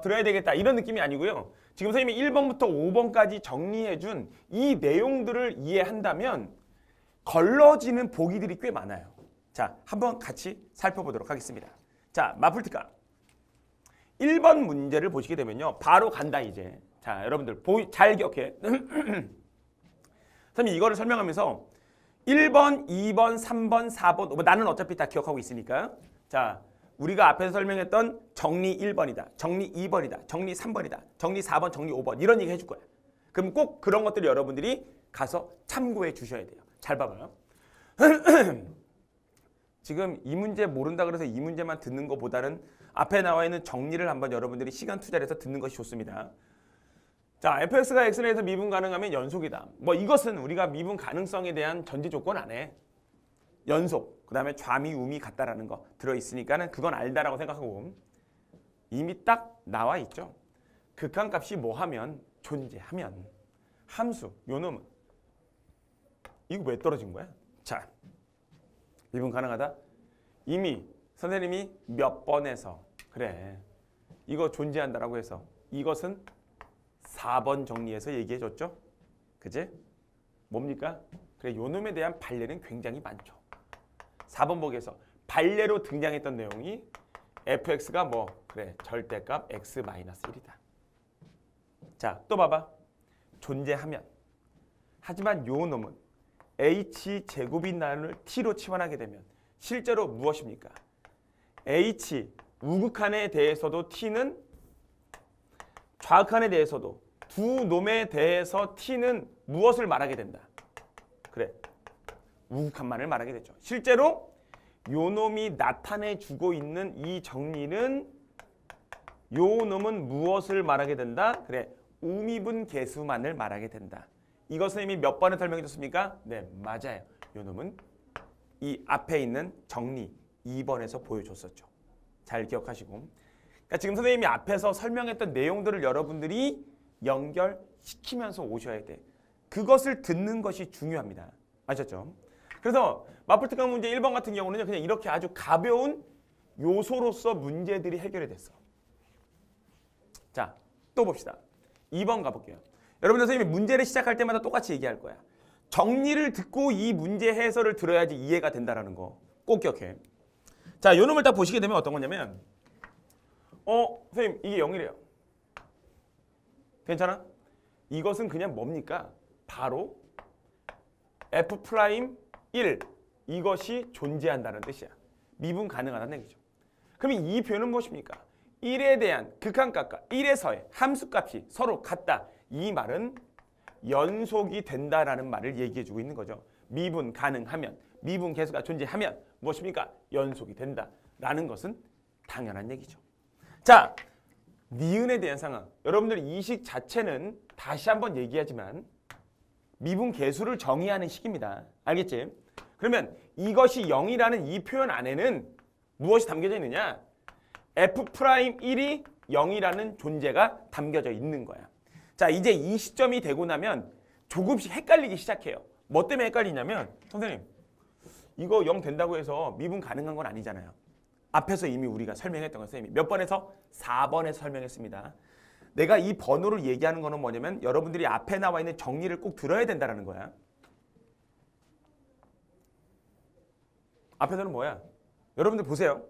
들어야 되겠다 이런 느낌이 아니고요. 지금 선생님이 1번부터 5번까지 정리해준 이 내용들을 이해한다면 걸러지는 보기들이 꽤 많아요. 자, 한번 같이 살펴보도록 하겠습니다. 자, 마플 특강 1번 문제를 보시게 되면요. 바로 간다 이제. 자, 여러분들 잘 기억해. 선생님 이거를 설명하면서 1번, 2번, 3번, 4번 나는 어차피 다 기억하고 있으니까 자, 우리가 앞에서 설명했던 정리 1번이다. 정리 2번이다. 정리 3번이다. 정리 4번, 정리 5번 이런 얘기 해줄 거야. 그럼 꼭 그런 것들을 여러분들이 가서 참고해 주셔야 돼요. 잘 봐봐요. 지금 이 문제 모른다 그래서 이 문제만 듣는 것보다는 앞에 나와 있는 정리를 한번 여러분들이 시간 투자를 해서 듣는 것이 좋습니다. 자, fx가 x에 대해서 미분 가능하면 연속이다. 뭐 이것은 우리가 미분 가능성에 대한 전제 조건 안에 연속, 그 다음에 좌미, 우미 같다라는 거 들어있으니까는 그건 알다라고 생각하고 이미 딱 나와 있죠. 극한값이 뭐하면 존재하면 함수, 요 놈은 이거 왜 떨어진 거야? 자, 미분 가능하다? 이미 선생님이 몇 번에서 그래 이거 존재한다라고 해서 이것은 4번 정리해서 얘기해줬죠? 그지? 뭡니까? 그래, 요 놈에 대한 판례는 굉장히 많죠. 4번 보기에서 판례로 등장했던 내용이 fx가 뭐 그래 절대값 x-1이다. 자, 또 봐봐. 존재하면 하지만 요 놈은 h제곱이 나눌 t로 치환하게 되면 실제로 무엇입니까? h 우극한에 대해서도 t는 좌극한에 대해서도 두 놈에 대해서 t는 무엇을 말하게 된다? 그래, 우극한만을 말하게 되죠. 실제로 요 놈이 나타내주고 있는 이 정리는 요 놈은 무엇을 말하게 된다? 그래, 우미분 계수만을 말하게 된다. 이것은 이미 몇 번에 설명해 줬습니까? 네, 맞아요. 요 놈은 이 앞에 있는 정리 2번에서 보여줬었죠. 잘 기억하시고. 그러니까 지금 선생님이 앞에서 설명했던 내용들을 여러분들이 연결시키면서 오셔야 돼. 그것을 듣는 것이 중요합니다. 아셨죠? 그래서 마플특강 문제 1번 같은 경우는요. 그냥 이렇게 아주 가벼운 요소로서 문제들이 해결이 됐어. 자, 또 봅시다. 2번 가볼게요. 여러분들 선생님이 문제를 시작할 때마다 똑같이 얘기할 거야. 정리를 듣고 이 문제 해설을 들어야지 이해가 된다라는 거 꼭 기억해. 자, 요 놈을 딱 보시게 되면 어떤 거냐면 선생님 이게 0이래요. 괜찮아? 이것은 그냥 뭡니까? 바로 F'1 이것이 존재한다는 뜻이야. 미분 가능하다는 얘기죠. 그럼 이 표현은 무엇입니까? 1에 대한 극한값과 1에서의 함수값이 서로 같다. 이 말은 연속이 된다라는 말을 얘기해주고 있는 거죠. 미분 가능하면, 미분 계수가 존재하면 무엇입니까? 연속이 된다라는 것은 당연한 얘기죠. 자, 니은에 대한 상황. 여러분들 이 식 자체는 다시 한번 얘기하지만 미분 계수를 정의하는 식입니다. 알겠지? 그러면 이것이 0이라는 이 표현 안에는 무엇이 담겨져 있느냐? F'1이 0이라는 존재가 담겨져 있는 거야. 자, 이제 이 시점이 되고 나면 조금씩 헷갈리기 시작해요. 뭐 때문에 헷갈리냐면 선생님 이거 0 된다고 해서 미분 가능한 건 아니잖아요. 앞에서 이미 우리가 설명했던 건 선생님이 몇 번에서? 4번에서 설명했습니다. 내가 이 번호를 얘기하는 거는 뭐냐면 여러분들이 앞에 나와 있는 정리를 꼭 들어야 된다는 거야. 앞에서는 뭐야? 여러분들 보세요.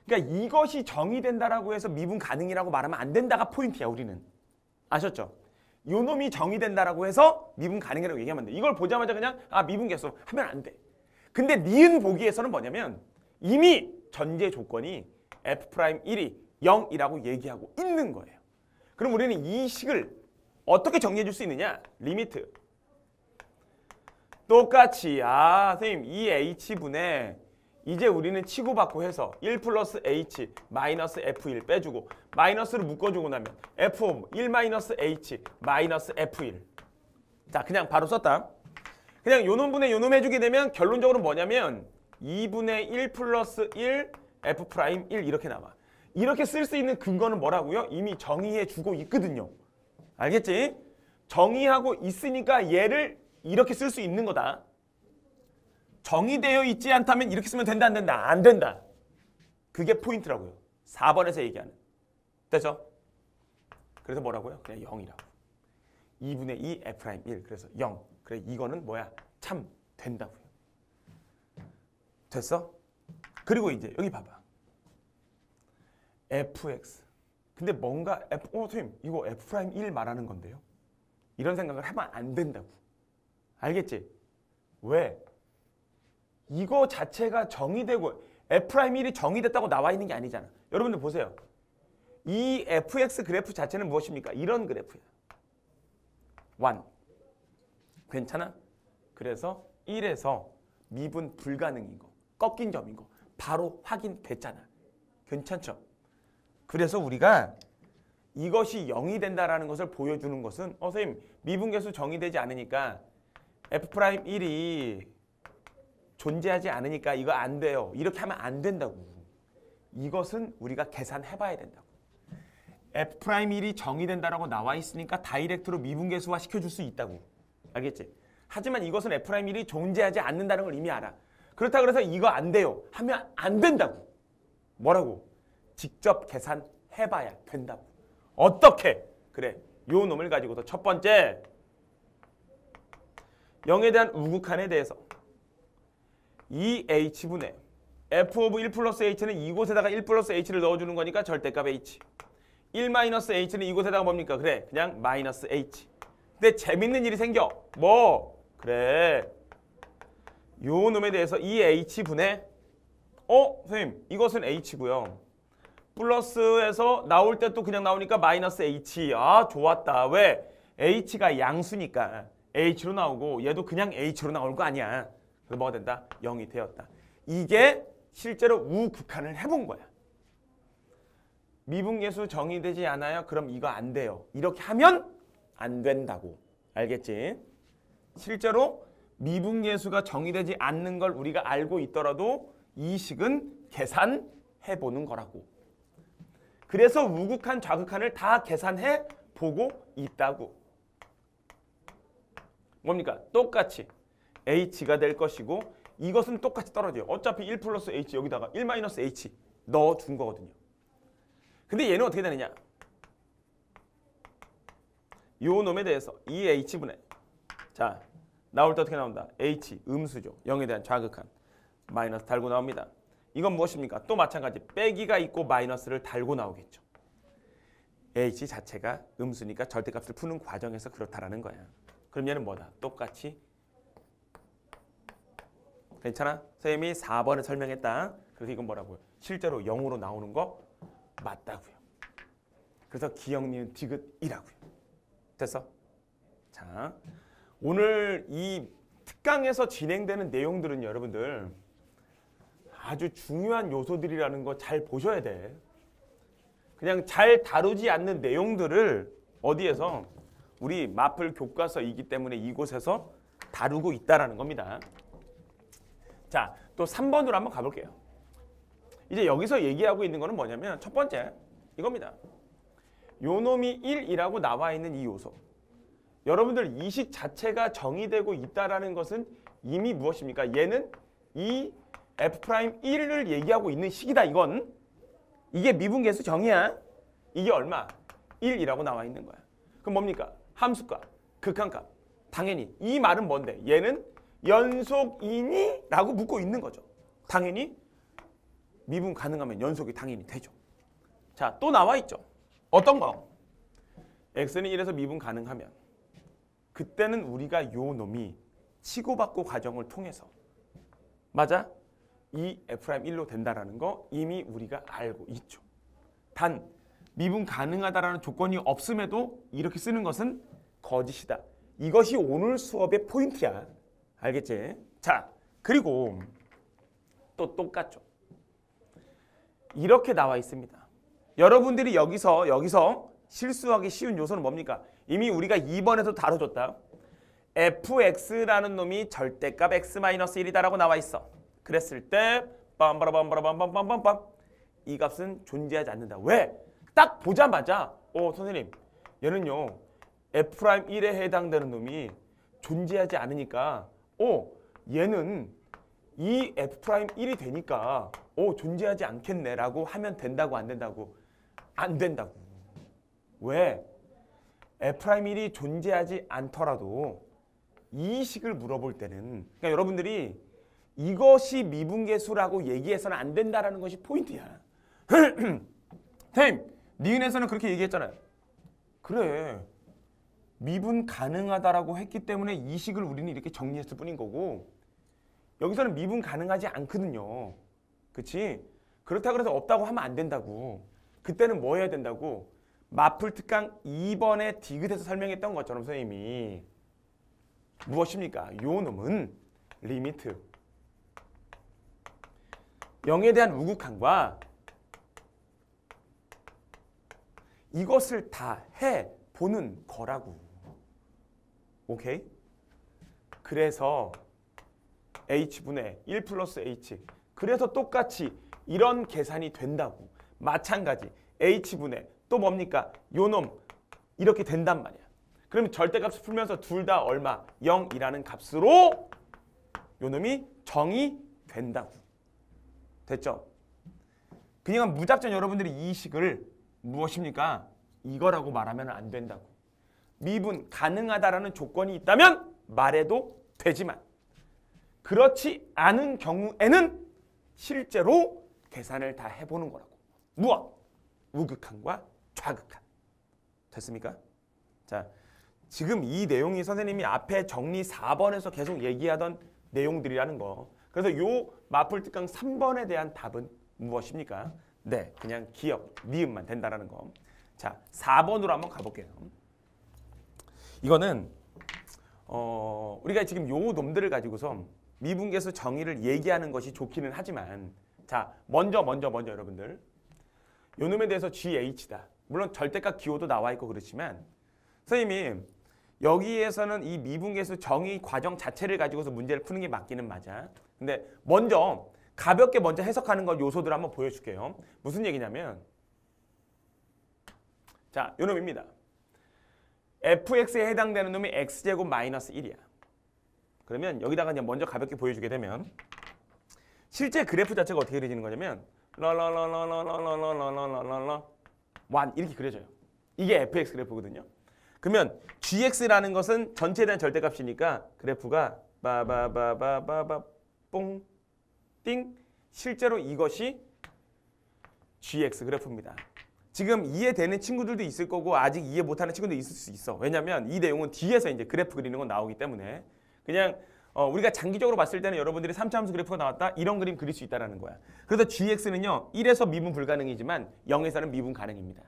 그러니까 이것이 정의된다라고 해서 미분 가능이라고 말하면 안 된다가 포인트야, 우리는. 아셨죠? 요 놈이 정의된다라고 해서 미분 가능이라고 얘기하면 돼. 이걸 보자마자 그냥 미분 계수 하면 안 돼. 근데 니은 보기에서는 뭐냐면 이미 전제 조건이 F'1이 0이라고 얘기하고 있는 거예요. 그럼 우리는 이 식을 어떻게 정리해 줄 수 있느냐? 리미트. 똑같이 선생님 이 H분에 이제 우리는 치고받고 해서 1 플러스 H 마이너스 F1 빼주고 마이너스를 묶어주고 나면 F 1 마이너스 H 마이너스 F1. 자, 그냥 바로 썼다. 그냥 요놈분의 요놈 해주게 되면 결론적으로 뭐냐면 2분의 1 플러스 1 F'1 이렇게 나와. 이렇게 쓸 수 있는 근거는 뭐라고요? 이미 정의해 주고 있거든요. 알겠지? 정의하고 있으니까 얘를 이렇게 쓸 수 있는 거다. 정의되어 있지 않다면 이렇게 쓰면 된다 안 된다? 안 된다. 그게 포인트라고요. 4번에서 얘기하는. 됐죠? 그래서 뭐라고요? 그냥 0이라고. 2분의 2 F'1 그래서 0. 그래 이거는 뭐야? 참 된다고요. 됐어? 그리고 이제 여기 봐봐. fx. 근데 뭔가 선생님 이거 F'1 말하는 건데요? 이런 생각을 하면 안 된다고. 알겠지? 왜? 이거 자체가 정의되고 F'1이 정의됐다고 나와 있는 게 아니잖아. 여러분들 보세요. 이 fx 그래프 자체는 무엇입니까? 이런 그래프야. 1. 괜찮아? 그래서 1에서 미분 불가능인 거, 꺾인 점인 거 바로 확인됐잖아. 괜찮죠? 그래서 우리가 이것이 0이 된다라는 것을 보여주는 것은 선생님 미분계수 정의되지 않으니까 F'1이 존재하지 않으니까 이거 안 돼요. 이렇게 하면 안 된다고. 이것은 우리가 계산해봐야 된다고. F'1이 정의된다라고 나와 있으니까 다이렉트로 미분계수화 시켜줄 수 있다고. 알겠지? 하지만 이것은 F'1이 존재하지 않는다는 걸 이미 알아. 그렇다고 해서 이거 안 돼요. 하면 안 된다고. 뭐라고? 직접 계산해봐야 된다고. 어떻게? 그래, 요 놈을 가지고서 첫 번째 0에 대한 우극한에 대해서 이 H분의 F 오브 1 플러스 H는 이곳에다가 1 플러스 H를 넣어주는 거니까 절대값 H. 1 마이너스 H는 이곳에다가 뭡니까? 그래, 그냥 마이너스 H. 근데 재밌는 일이 생겨. 뭐? 그래, 요 놈에 대해서 이 H분의 선생님 이것은 H고요. 플러스에서 나올 때 또 그냥 나오니까 마이너스 H. 좋았다. 왜? H가 양수니까 H로 나오고 얘도 그냥 H로 나올 거 아니야. 그래서 뭐가 된다? 0이 되었다. 이게 실제로 우극한을 해본 거야. 미분계수 정의되지 않아요? 그럼 이거 안 돼요. 이렇게 하면 안 된다고. 알겠지? 실제로 미분계수가 정의되지 않는 걸 우리가 알고 있더라도 이 식은 계산해보는 거라고. 그래서 우극한, 좌극한을 다 계산해 보고 있다고. 뭡니까? 똑같이 H가 될 것이고 이것은 똑같이 떨어져요. 어차피 1 플러스 h 여기다가 1 마이너스 h 넣어준 거거든요. 근데 얘는 어떻게 되느냐? 요 놈에 대해서 이 h분의 자 나올 때 어떻게 나온다? h 음수죠. 0에 대한 좌극한 마이너스 달고 나옵니다. 이건 무엇입니까? 또 마찬가지 빼기가 있고 마이너스를 달고 나오겠죠. h 자체가 음수니까 절대값을 푸는 과정에서 그렇다라는 거야. 그럼 얘는 뭐다? 똑같이 괜찮아? 선생님이 4번에 설명했다. 그래서 이건 뭐라고요? 실제로 0으로 나오는 거 맞다고요. 그래서 기억, 니은, 디귿이라고요. 됐어? 자, 오늘 이 특강에서 진행되는 내용들은 여러분들 아주 중요한 요소들이라는 거 잘 보셔야 돼. 그냥 잘 다루지 않는 내용들을 어디에서 우리 마플 교과서이기 때문에 이곳에서 다루고 있다라는 겁니다. 자, 또 3번으로 한번 가볼게요. 이제 여기서 얘기하고 있는 거는 뭐냐면 첫 번째 이겁니다. 요 놈이 1이라고 나와 있는 이 요소. 여러분들 이식 자체가 정의되고 있다라는 것은 이미 무엇입니까? 얘는 이 F'1을 얘기하고 있는 식이다. 이건 이게 미분계수 정의야. 이게 얼마? 1이라고 나와 있는 거야. 그럼 뭡니까? 함수값, 극한값. 당연히 이 말은 뭔데? 얘는 연속이니? 라고 묻고 있는 거죠. 당연히 미분 가능하면 연속이 당연히 되죠. 자, 또 나와 있죠. 어떤 거? x는 1에서 미분 가능하면 그때는 우리가 요 놈이 치고받고 과정을 통해서 맞아? 이 F'1로 된다라는 거 이미 우리가 알고 있죠. 단 미분 가능하다라는 조건이 없음에도 이렇게 쓰는 것은 거짓이다. 이것이 오늘 수업의 포인트야. 알겠지? 자, 그리고 또 똑같죠. 이렇게 나와 있습니다. 여러분들이 여기서 실수하기 쉬운 요소는 뭡니까? 이미 우리가 2번에서 다뤄줬다. fx라는 놈이 절대값 x-1이다라고 나와 있어. 그랬을 때 빰바라밤바라밤빰빰빰빰 이 값은 존재하지 않는다. 왜? 딱 보자마자 선생님 얘는요 F'1에 해당되는 놈이 존재하지 않으니까 얘는 이 F'1이 되니까 존재하지 않겠네 라고 하면 된다고 안 된다고? 안 된다고. 왜? F'1이 존재하지 않더라도 이 식을 물어볼 때는 그러니까 여러분들이 이것이 미분계수라고 얘기해서는 안 된다라는 것이 포인트야. 선생님, 니은에서는 그렇게 얘기했잖아요. 그래. 미분 가능하다라고 했기 때문에 이 식을 우리는 이렇게 정리했을 뿐인 거고 여기서는 미분 가능하지 않거든요. 그치? 그렇다고 해서 없다고 하면 안 된다고. 그때는 뭐 해야 된다고? 마플 특강 2번에 디귿에서 설명했던 것처럼 선생님이 무엇입니까? 요 놈은 리미트 0에 대한 우극한과 이것을 다 해보는 거라고. 오케이? 그래서 h분의 1 플러스 h 그래서 똑같이 이런 계산이 된다고. 마찬가지 h분의 또 뭡니까? 요놈 이렇게 된단 말이야. 그러면 절대값을 풀면서 둘 다 얼마? 0이라는 값으로 요놈이 정의된다고. 됐죠? 그냥 무작정 여러분들이 이 식을 무엇입니까? 이거라고 말하면 안 된다고. 미분 가능하다라는 조건이 있다면 말해도 되지만 그렇지 않은 경우에는 실제로 계산을 다 해보는 거라고. 무엇? 우극한과 좌극한. 됐습니까? 자, 지금 이 내용이 선생님이 앞에 정리 4번에서 계속 얘기하던 내용들이라는 거. 그래서 요 마플 특강 3번에 대한 답은 무엇입니까? 네, 그냥 기억, 니은만 된다라는 거. 자, 4번으로 한번 가볼게요. 이거는 우리가 지금 요 놈들을 가지고서 미분계수 정의를 얘기하는 것이 좋기는 하지만 자, 먼저 여러분들 요 놈에 대해서 GH다. 물론 절대값 기호도 나와 있고 그렇지만 선생님이 여기에서는 이 미분계수 정의 과정 자체를 가지고서 문제를 푸는 게 맞기는 맞아. 근데 가볍게 먼저 해석하는 것 요소들 한번 보여줄게요. 무슨 얘기냐면 자, 요 놈입니다. fx에 해당되는 놈이 x제곱 마이너스 1이야. 그러면 여기다가 그냥 먼저 가볍게 보여주게 되면 실제 그래프 자체가 어떻게 그려지는 거냐면 라라라라라라라라라라라 1 이렇게 그려져요. 이게 fx 그래프거든요. 그러면 gx라는 것은 전체에 대한 절대값이니까 그래프가 바바바바바바 뽕 띵 실제로 이것이 gx 그래프입니다. 지금 이해되는 친구들도 있을 거고 아직 이해 못하는 친구도 있을 수 있어. 왜냐면 이 내용은 뒤에서 이제 그래프 그리는 건 나오기 때문에 그냥 우리가 장기적으로 봤을 때는 여러분들이 3차함수 그래프가 나왔다 이런 그림 그릴 수 있다는 거야. 그래서 gx는요 1에서 미분 불가능이지만 0에서는 미분 가능입니다.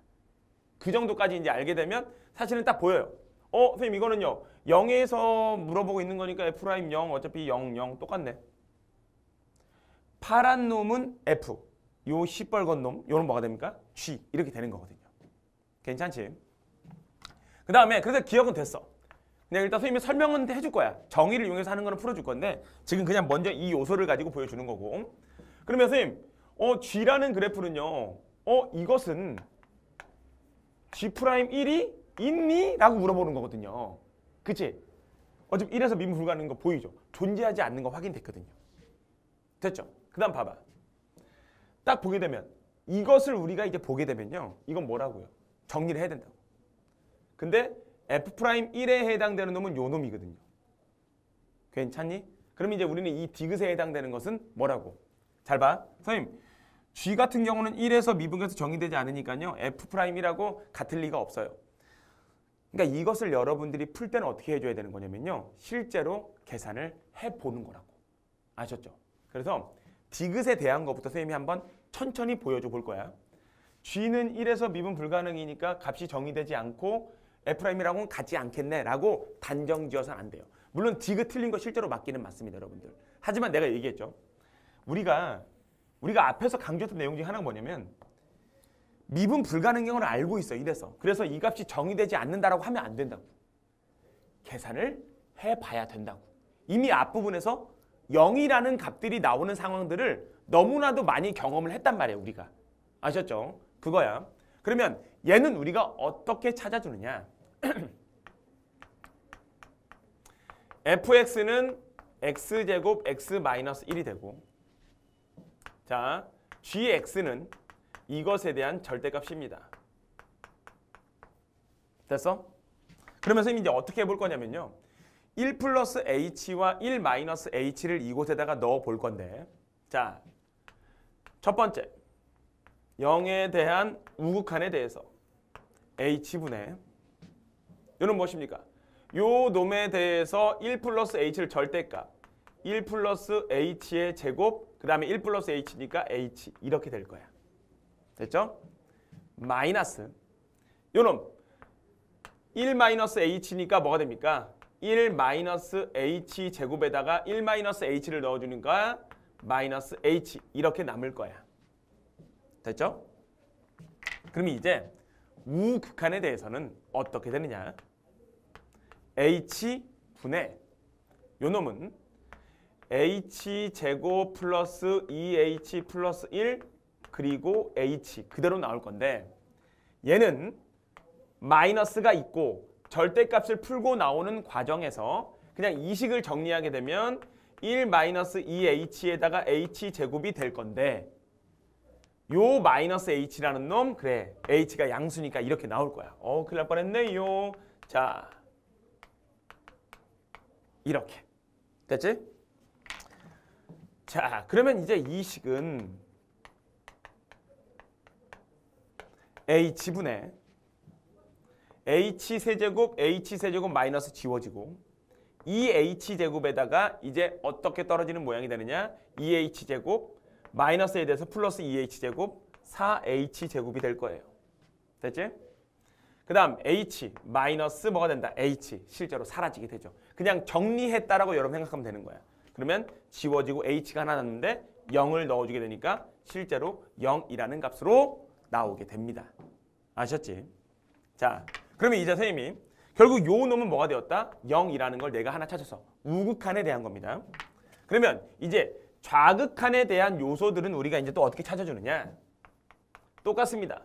그 정도까지 이제 알게 되면 사실은 딱 보여요. 선생님 이거는요 0에서 물어보고 있는 거니까 f'0 어차피 0, 0 똑같네. 파란 놈은 f, 요 시뻘건 놈, 요는 뭐가 됩니까? g 이렇게 되는 거거든요. 괜찮지? 그 다음에 그래서 기억은 됐어. 그냥 일단 선생님이 설명은 해줄 거야. 정의를 이용해서 하는 거는 풀어줄 건데 지금 그냥 먼저 이 요소를 가지고 보여주는 거고. 그러면 선생님, g라는 그래프는요. 이것은 g'1이 있니? 라고 물어보는 거거든요. 그치? 어차피 1에서 미분 불가능한 거 보이죠? 존재하지 않는 거 확인됐거든요. 됐죠? 그 다음 봐봐. 딱 보게 되면 이것을 우리가 이제 보게 되면요. 이건 뭐라고요? 정리를 해야 된다고. 근데 f'1에 해당되는 놈은 요 놈이거든요. 괜찮니? 그럼 이제 우리는 이 디귿에 해당되는 것은 뭐라고? 잘 봐. 선생님, g 같은 경우는 1에서 미분계에서 정의되지 않으니까요. f'이라고 같을 리가 없어요. 그러니까 이것을 여러분들이 풀 때는 어떻게 해줘야 되는 거냐면요. 실제로 계산을 해보는 거라고. 아셨죠? 그래서 디귿에 대한 것부터 선생님이 한번 천천히 보여줘 볼 거야. g는 1에서 미분 불가능이니까 값이 정의되지 않고 f'이라고는 같지 않겠네 라고 단정 지어서는 안 돼요. 물론 디귿 틀린 거 실제로 맞기는 맞습니다, 여러분들. 하지만 내가 얘기했죠. 우리가 앞에서 강조했던 내용 중에 하나가 뭐냐면 미분 불가능한 걸 알고 있어, 이래서. 그래서 이 값이 정의되지 않는다라고 하면 안 된다고. 계산을 해봐야 된다고. 이미 앞부분에서 0이라는 값들이 나오는 상황들을 너무나도 많이 경험을 했단 말이에요, 우리가. 아셨죠? 그거야. 그러면 얘는 우리가 어떻게 찾아주느냐? fx는 x제곱 x-1이 되고, 자, gx는 이것에 대한 절대값입니다. 됐어? 그러면 선생님이 이제 어떻게 해볼 거냐면요. 1 플러스 h와 1 마이너스 h를 이곳에다가 넣어 볼 건데, 자, 첫 번째 0에 대한 우극한에 대해서 h분의 이는 무엇입니까? 요 놈에 대해서 1 플러스 h를 절대값 1 플러스 h의 제곱 그 다음에 1 플러스 h니까 h 이렇게 될 거야. 됐죠? 마이너스 요놈 1 마이너스 h니까 뭐가 됩니까? 1 마이너스 h 제곱에다가 1 마이너스 h를 넣어주니까 마이너스 h 이렇게 남을 거야. 됐죠? 그럼 이제 우극한에 대해서는 어떻게 되느냐? h분의 요놈은 h제곱 플러스 2h 플러스 1 그리고 h 그대로 나올 건데 얘는 마이너스가 있고 절대값을 풀고 나오는 과정에서 그냥 이 식을 정리하게 되면 1 마이너스 2h에다가 h제곱이 될 건데 요 마이너스 h라는 놈 그래 h가 양수니까 이렇게 나올 거야. 큰일 날 뻔했네요. 자 이렇게 됐지? 자 그러면 이제 이 식은 h분의 h세제곱 마이너스 지워지고 2h제곱에다가 이제 어떻게 떨어지는 모양이 되느냐 2h제곱 마이너스에 대해서 플러스 2h제곱 4h제곱이 될 거예요. 됐지? 그 다음 h 마이너스 뭐가 된다? h 실제로 사라지게 되죠. 그냥 정리했다라고 여러분 생각하면 되는 거야. 그러면 지워지고 h가 하나 났는데 0을 넣어주게 되니까 실제로 0이라는 값으로 나오게 됩니다. 아셨지? 자, 그러면 이제 선생님이 결국 요 놈은 뭐가 되었다? 0이라는 걸 내가 하나 찾아서 우극한에 대한 겁니다. 그러면 이제 좌극한에 대한 요소들은 우리가 이제 또 어떻게 찾아주느냐? 똑같습니다.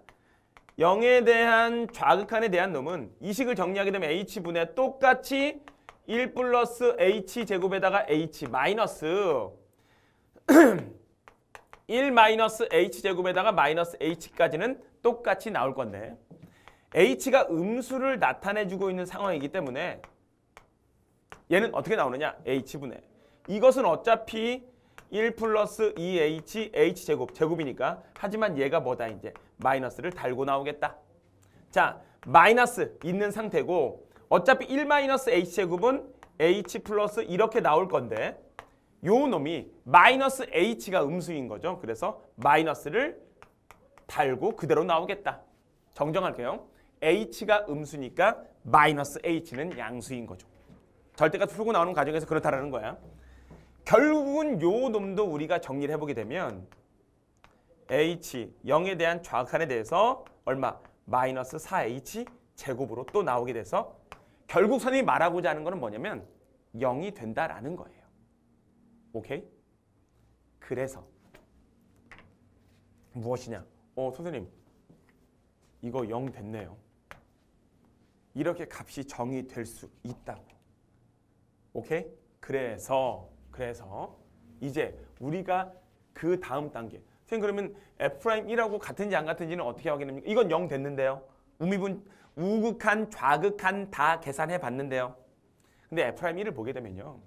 0에 대한 좌극한에 대한 놈은 이 식을 정리하게 되면 h분의 똑같이 1 플러스 h 제곱에다가 h 마이너스 1 마이너스 h 제곱에다가 마이너스 h까지는 똑같이 나올 건데 h가 음수를 나타내주고 있는 상황이기 때문에 얘는 어떻게 나오느냐? h분의 이것은 어차피 1 플러스 2h h제곱 제곱이니까 하지만 얘가 뭐다 이제 마이너스를 달고 나오겠다. 자 마이너스 있는 상태고 어차피 1 마이너스 h제곱은 h 플러스 이렇게 나올 건데 요 놈이 마이너스 h가 음수인 거죠. 그래서 마이너스를 달고 그대로 나오겠다. 정정할게요. h가 음수니까 마이너스 h는 양수인 거죠. 절대값 풀고 나오는 과정에서 그렇다라는 거야. 결국은 요 놈도 우리가 정리를 해보게 되면 h 0에 대한 좌극한에 대해서 얼마? 마이너스 4h 제곱으로 또 나오게 돼서 결국 선생님이 말하고자 하는 거는 뭐냐면 0이 된다라는 거예요. 오케이? 그래서 무엇이냐? 선생님 이거 0 됐네요. 이렇게 값이 정의될 수 있다고. 오케이? 그래서 이제 우리가 그 다음 단계 선생님 그러면 F'1하고 같은지 안 같은지는 어떻게 확인합니까? 이건 0 됐는데요. 우미분 우극한, 좌극한 다 계산해 봤는데요. 근데 F'1을 보게 되면요.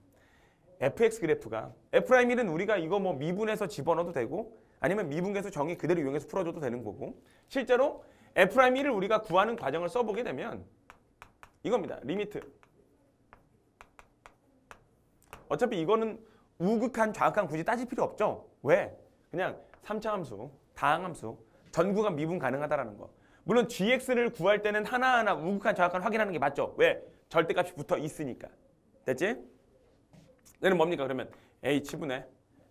fx 그래프가 F'1은 우리가 이거 뭐 미분해서 집어넣어도 되고 아니면 미분계수 정의 그대로 이용해서 풀어줘도 되는 거고 실제로 F'1을 우리가 구하는 과정을 써보게 되면 이겁니다. 리미트. 어차피 이거는 우극한, 좌극한 굳이 따질 필요 없죠. 왜? 그냥 3차 함수, 다항함수, 전구간 미분 가능하다라는 거. 물론 gx를 구할 때는 하나하나 우극한, 좌극한 확인하는 게 맞죠. 왜? 절대값이 붙어 있으니까. 됐지? 얘는 뭡니까? 그러면 h분의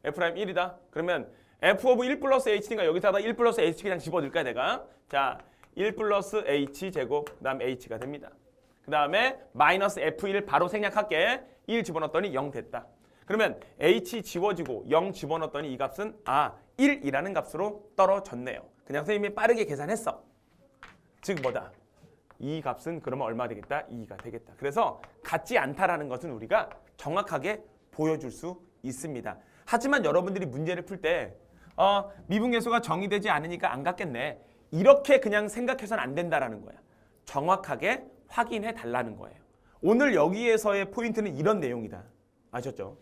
F'1이다. 그러면 f 오브 1 플러스 h니까 여기다가 1 플러스 h 그냥 집어넣을까 내가? 자, 1 플러스 h 제곱 그 다음 h가 됩니다. 그 다음에 마이너스 f1 바로 생략할게. 1 집어넣었더니 0 됐다. 그러면 h 지워지고 0 집어넣었더니 이 값은 1이라는 값으로 떨어졌네요. 그냥 선생님이 빠르게 계산했어. 즉 뭐다? 이 값은 그러면 얼마 되겠다? 2가 되겠다. 그래서 같지 않다라는 것은 우리가 정확하게 보여줄 수 있습니다. 하지만 여러분들이 문제를 풀 때 미분계수가 정의되지 않으니까 안 같겠네. 이렇게 그냥 생각해서는 안 된다라는 거야. 정확하게 확인해 달라는 거예요. 오늘 여기에서의 포인트는 이런 내용이다. 아셨죠?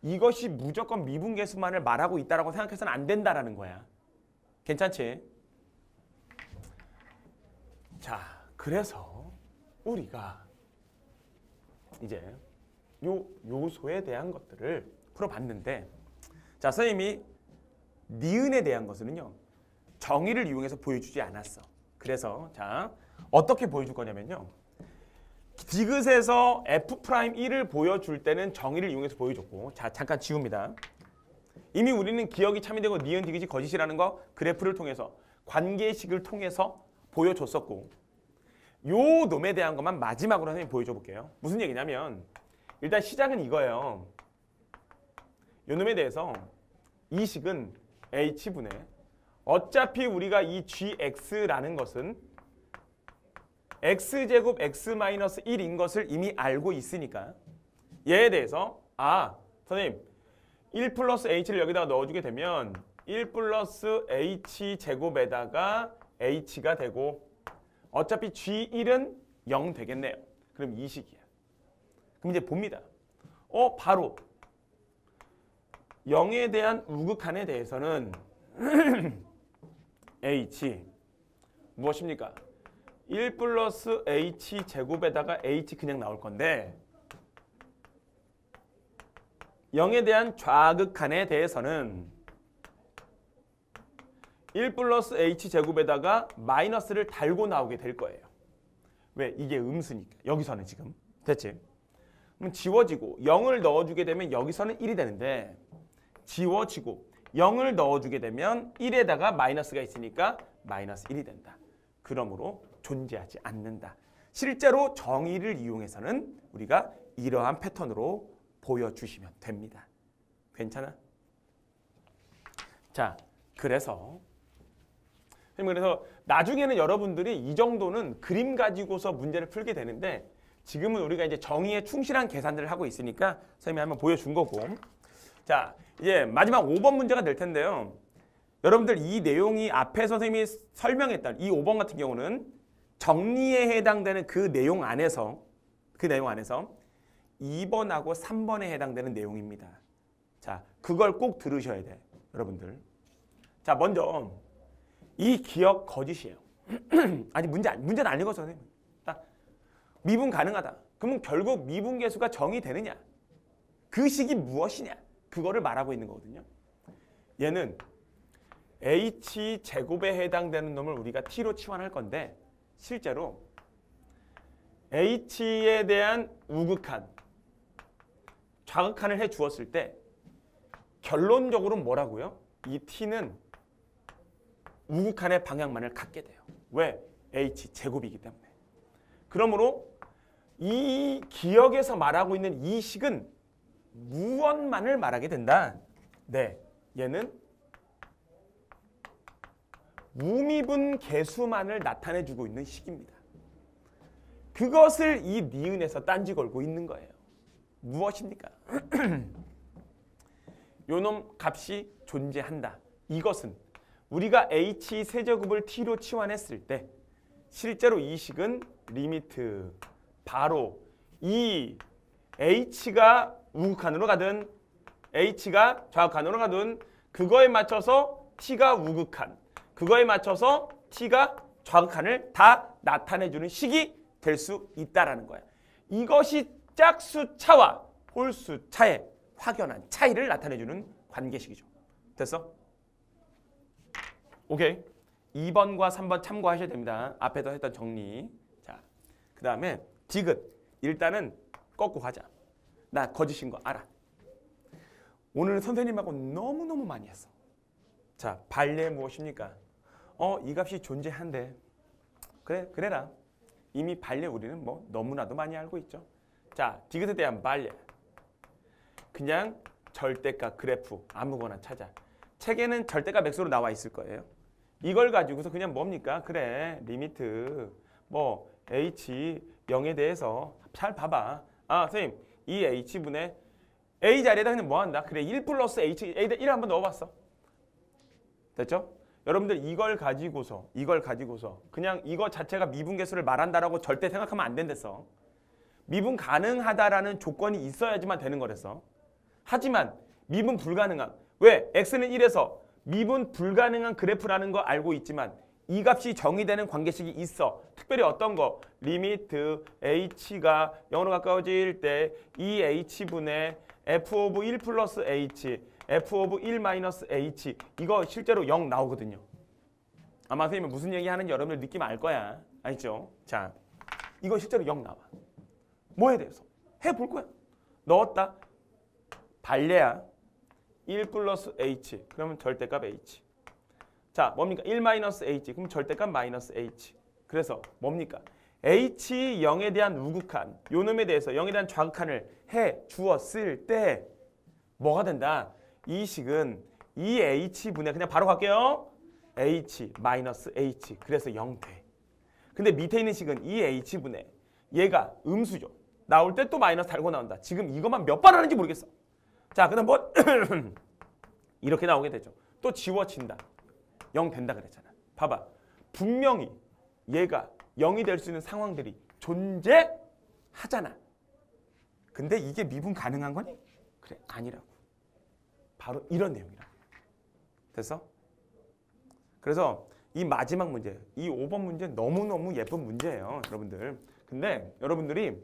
이것이 무조건 미분계수만을 말하고 있다라고 생각해서는 안 된다라는 거야. 괜찮지? 자, 그래서 우리가 이제 요 요소에 대한 것들을 풀어봤는데 자, 선생님이 니은에 대한 것은요. 정의를 이용해서 보여주지 않았어. 그래서 자, 어떻게 보여줄 거냐면요. 디귿에서 F'1을 보여줄 때는 정의를 이용해서 보여줬고 자, 잠깐 지웁니다. 이미 우리는 기억이 참이되고 니은 디귿이 거짓이라는 거 그래프를 통해서 관계식을 통해서 보여줬었고 요 놈에 대한 것만 마지막으로 선생님 보여줘 볼게요. 무슨 얘기냐면 일단 시작은 이거예요. 요 놈에 대해서 이 식은 h분의 어차피 우리가 이 gx라는 것은 x제곱 x-1인 것을 이미 알고 있으니까 얘에 대해서 선생님 1 플러스 h를 여기다가 넣어주게 되면 1 플러스 h제곱에다가 h가 되고 어차피 g1은 0 되겠네요. 그럼 이 식이야. 그럼 이제 봅니다. 바로 0에 대한 우극한에 대해서는 h 무엇입니까? 1 플러스 h 제곱에다가 h 그냥 나올 건데 0에 대한 좌극한에 대해서는 1 플러스 h 제곱에다가 마이너스를 달고 나오게 될 거예요. 왜? 이게 음수니까. 여기서는 지금. 됐지? 그럼 지워지고 0을 넣어주게 되면 여기서는 1이 되는데 지워지고 0을 넣어주게 되면 1에다가 마이너스가 있으니까 마이너스 1이 된다. 그러므로 존재하지 않는다. 실제로 정의를 이용해서는 우리가 이러한 패턴으로 보여주시면 됩니다. 괜찮아? 자, 그래서 나중에는 여러분들이 이 정도는 그림 가지고서 문제를 풀게 되는데 지금은 우리가 이제 정의에 충실한 계산들을 하고 있으니까 선생님이 한번 보여준 거고. 자, 이제 마지막 5번 문제가 될 텐데요. 여러분들 이 내용이 앞에 선생님이 설명했던 이 5번 같은 경우는 정리에 해당되는 그 내용 안에서 2번하고 3번에 해당되는 내용입니다. 자, 그걸 꼭 들으셔야 돼, 여러분들. 자, 먼저 이 기억 거짓이에요. 아니 문제는 안 읽었어, 선생님. 미분 가능하다. 그러면 결국 미분계수가 정의되느냐? 그 식이 무엇이냐? 그거를 말하고 있는 거거든요. 얘는 h제곱에 해당되는 놈을 우리가 t로 치환할 건데 실제로 h에 대한 우극한, 좌극한을 해 주었을 때 결론적으로 뭐라고요? 이 t는 우극한의 방향만을 갖게 돼요. 왜? h제곱이기 때문에. 그러므로 이 기억에서 말하고 있는 이 식은 무엇만을 말하게 된다? 네, 얘는 무미분 계수만을 나타내주고 있는 식입니다. 그것을 이 니은에서 딴지 걸고 있는 거예요. 무엇입니까? 요놈 값이 존재한다. 이것은 우리가 h 세제곱을 t로 치환했을 때 실제로 이 식은 리미트 바로 이 h가 우극한으로 가든 h가 좌극한으로 가든 그거에 맞춰서 t가 우극한, 그거에 맞춰서 t가 좌극한을 다 나타내주는 식이 될 수 있다라는 거야. 이것이 짝수차와 홀수차의 확연한 차이를 나타내주는 관계식이죠. 됐어? 오케이. 2번과 3번 참고하셔야 됩니다. 앞에도 했던 정리. 자, 그 다음에 디귿. 일단은 꺾고 가자. 나 거짓인 거 알아. 오늘 선생님하고 너무너무 많이 했어. 자, 반례 무엇입니까? 이 값이 존재한대. 그래, 그래라. 이미 반례 우리는 뭐 너무나도 많이 알고 있죠. 자, 디귿에 대한 반례. 그냥 절대값 그래프 아무거나 찾아. 책에는 절대값 x로 나와 있을 거예요. 이걸 가지고서 그냥 뭡니까? 그래, 리미트 뭐 h 0에 대해서 잘 봐봐. 아, 선생님, 이 h분의 a 자리에다 그냥 뭐 한다? 그래, 1 플러스 h, a에다 1 한번 넣어봤어. 됐죠? 여러분들 이걸 가지고서 그냥 이거 자체가 미분계수를 말한다라고 절대 생각하면 안 된댔어. 미분 가능하다라는 조건이 있어야지만 되는 거랬어. 하지만 미분 불가능한, 왜? x는 1에서 미분 불가능한 그래프라는 거 알고 있지만 이 값이 정의되는 관계식이 있어. 특별히 어떤 거? 리미트 h가 0으로 가까워질 때 이 h분의 f 오브 1 플러스 h, f 오브 1 마이너스 h, 이거 실제로 0 나오거든요. 아마 선생님이 무슨 얘기 하는지 여러분들 느낌 알 거야. 알죠? 자, 이거 실제로 0 나와. 뭐에 대해서? 해볼 거야. 넣었다. 반례야. 1 플러스 h, 그러면 절대값 h. 자, 뭡니까? 1 마이너스 h, 그럼 절대값 마이너스 h. 그래서 뭡니까? h 0에 대한 우극한, 요 놈에 대해서 0에 대한 좌극한을 해 주었을 때 뭐가 된다? 이 식은 이 h분의, 그냥 바로 갈게요. h 마이너스 h, 그래서 0 돼. 근데 밑에 있는 식은 이 h분의, 얘가 음수죠. 나올 때 또 마이너스 달고 나온다. 지금 이것만 몇 번 하는지 모르겠어. 자, 그다음 뭐 이렇게 나오게 되죠. 또 지워진다. 0 된다 그랬잖아. 봐봐. 분명히 얘가 0이 될 수 있는 상황들이 존재하잖아. 근데 이게 미분 가능한 거니? 그래, 아니라고. 바로 이런 내용이라고. 됐어? 그래서 이 마지막 문제, 이 5번 문제 너무너무 예쁜 문제예요, 여러분들. 근데 여러분들이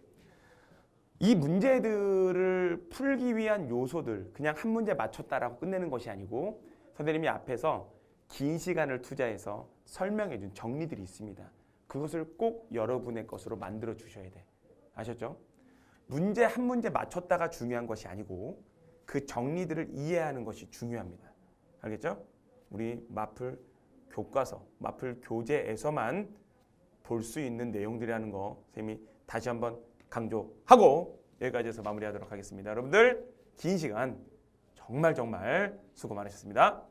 이 문제들을 풀기 위한 요소들, 그냥 한 문제 맞췄다라고 끝내는 것이 아니고 선생님이 앞에서 긴 시간을 투자해서 설명해 준 정리들이 있습니다. 그것을 꼭 여러분의 것으로 만들어 주셔야 돼. 아셨죠? 문제 한 문제 맞췄다가 중요한 것이 아니고 그 정리들을 이해하는 것이 중요합니다. 알겠죠? 우리 마플 교과서, 마플 교재에서만 볼 수 있는 내용들이라는 거 선생님이 다시 한번 강조하고 여기까지 해서 마무리하도록 하겠습니다. 여러분들 긴 시간 정말 수고 많으셨습니다.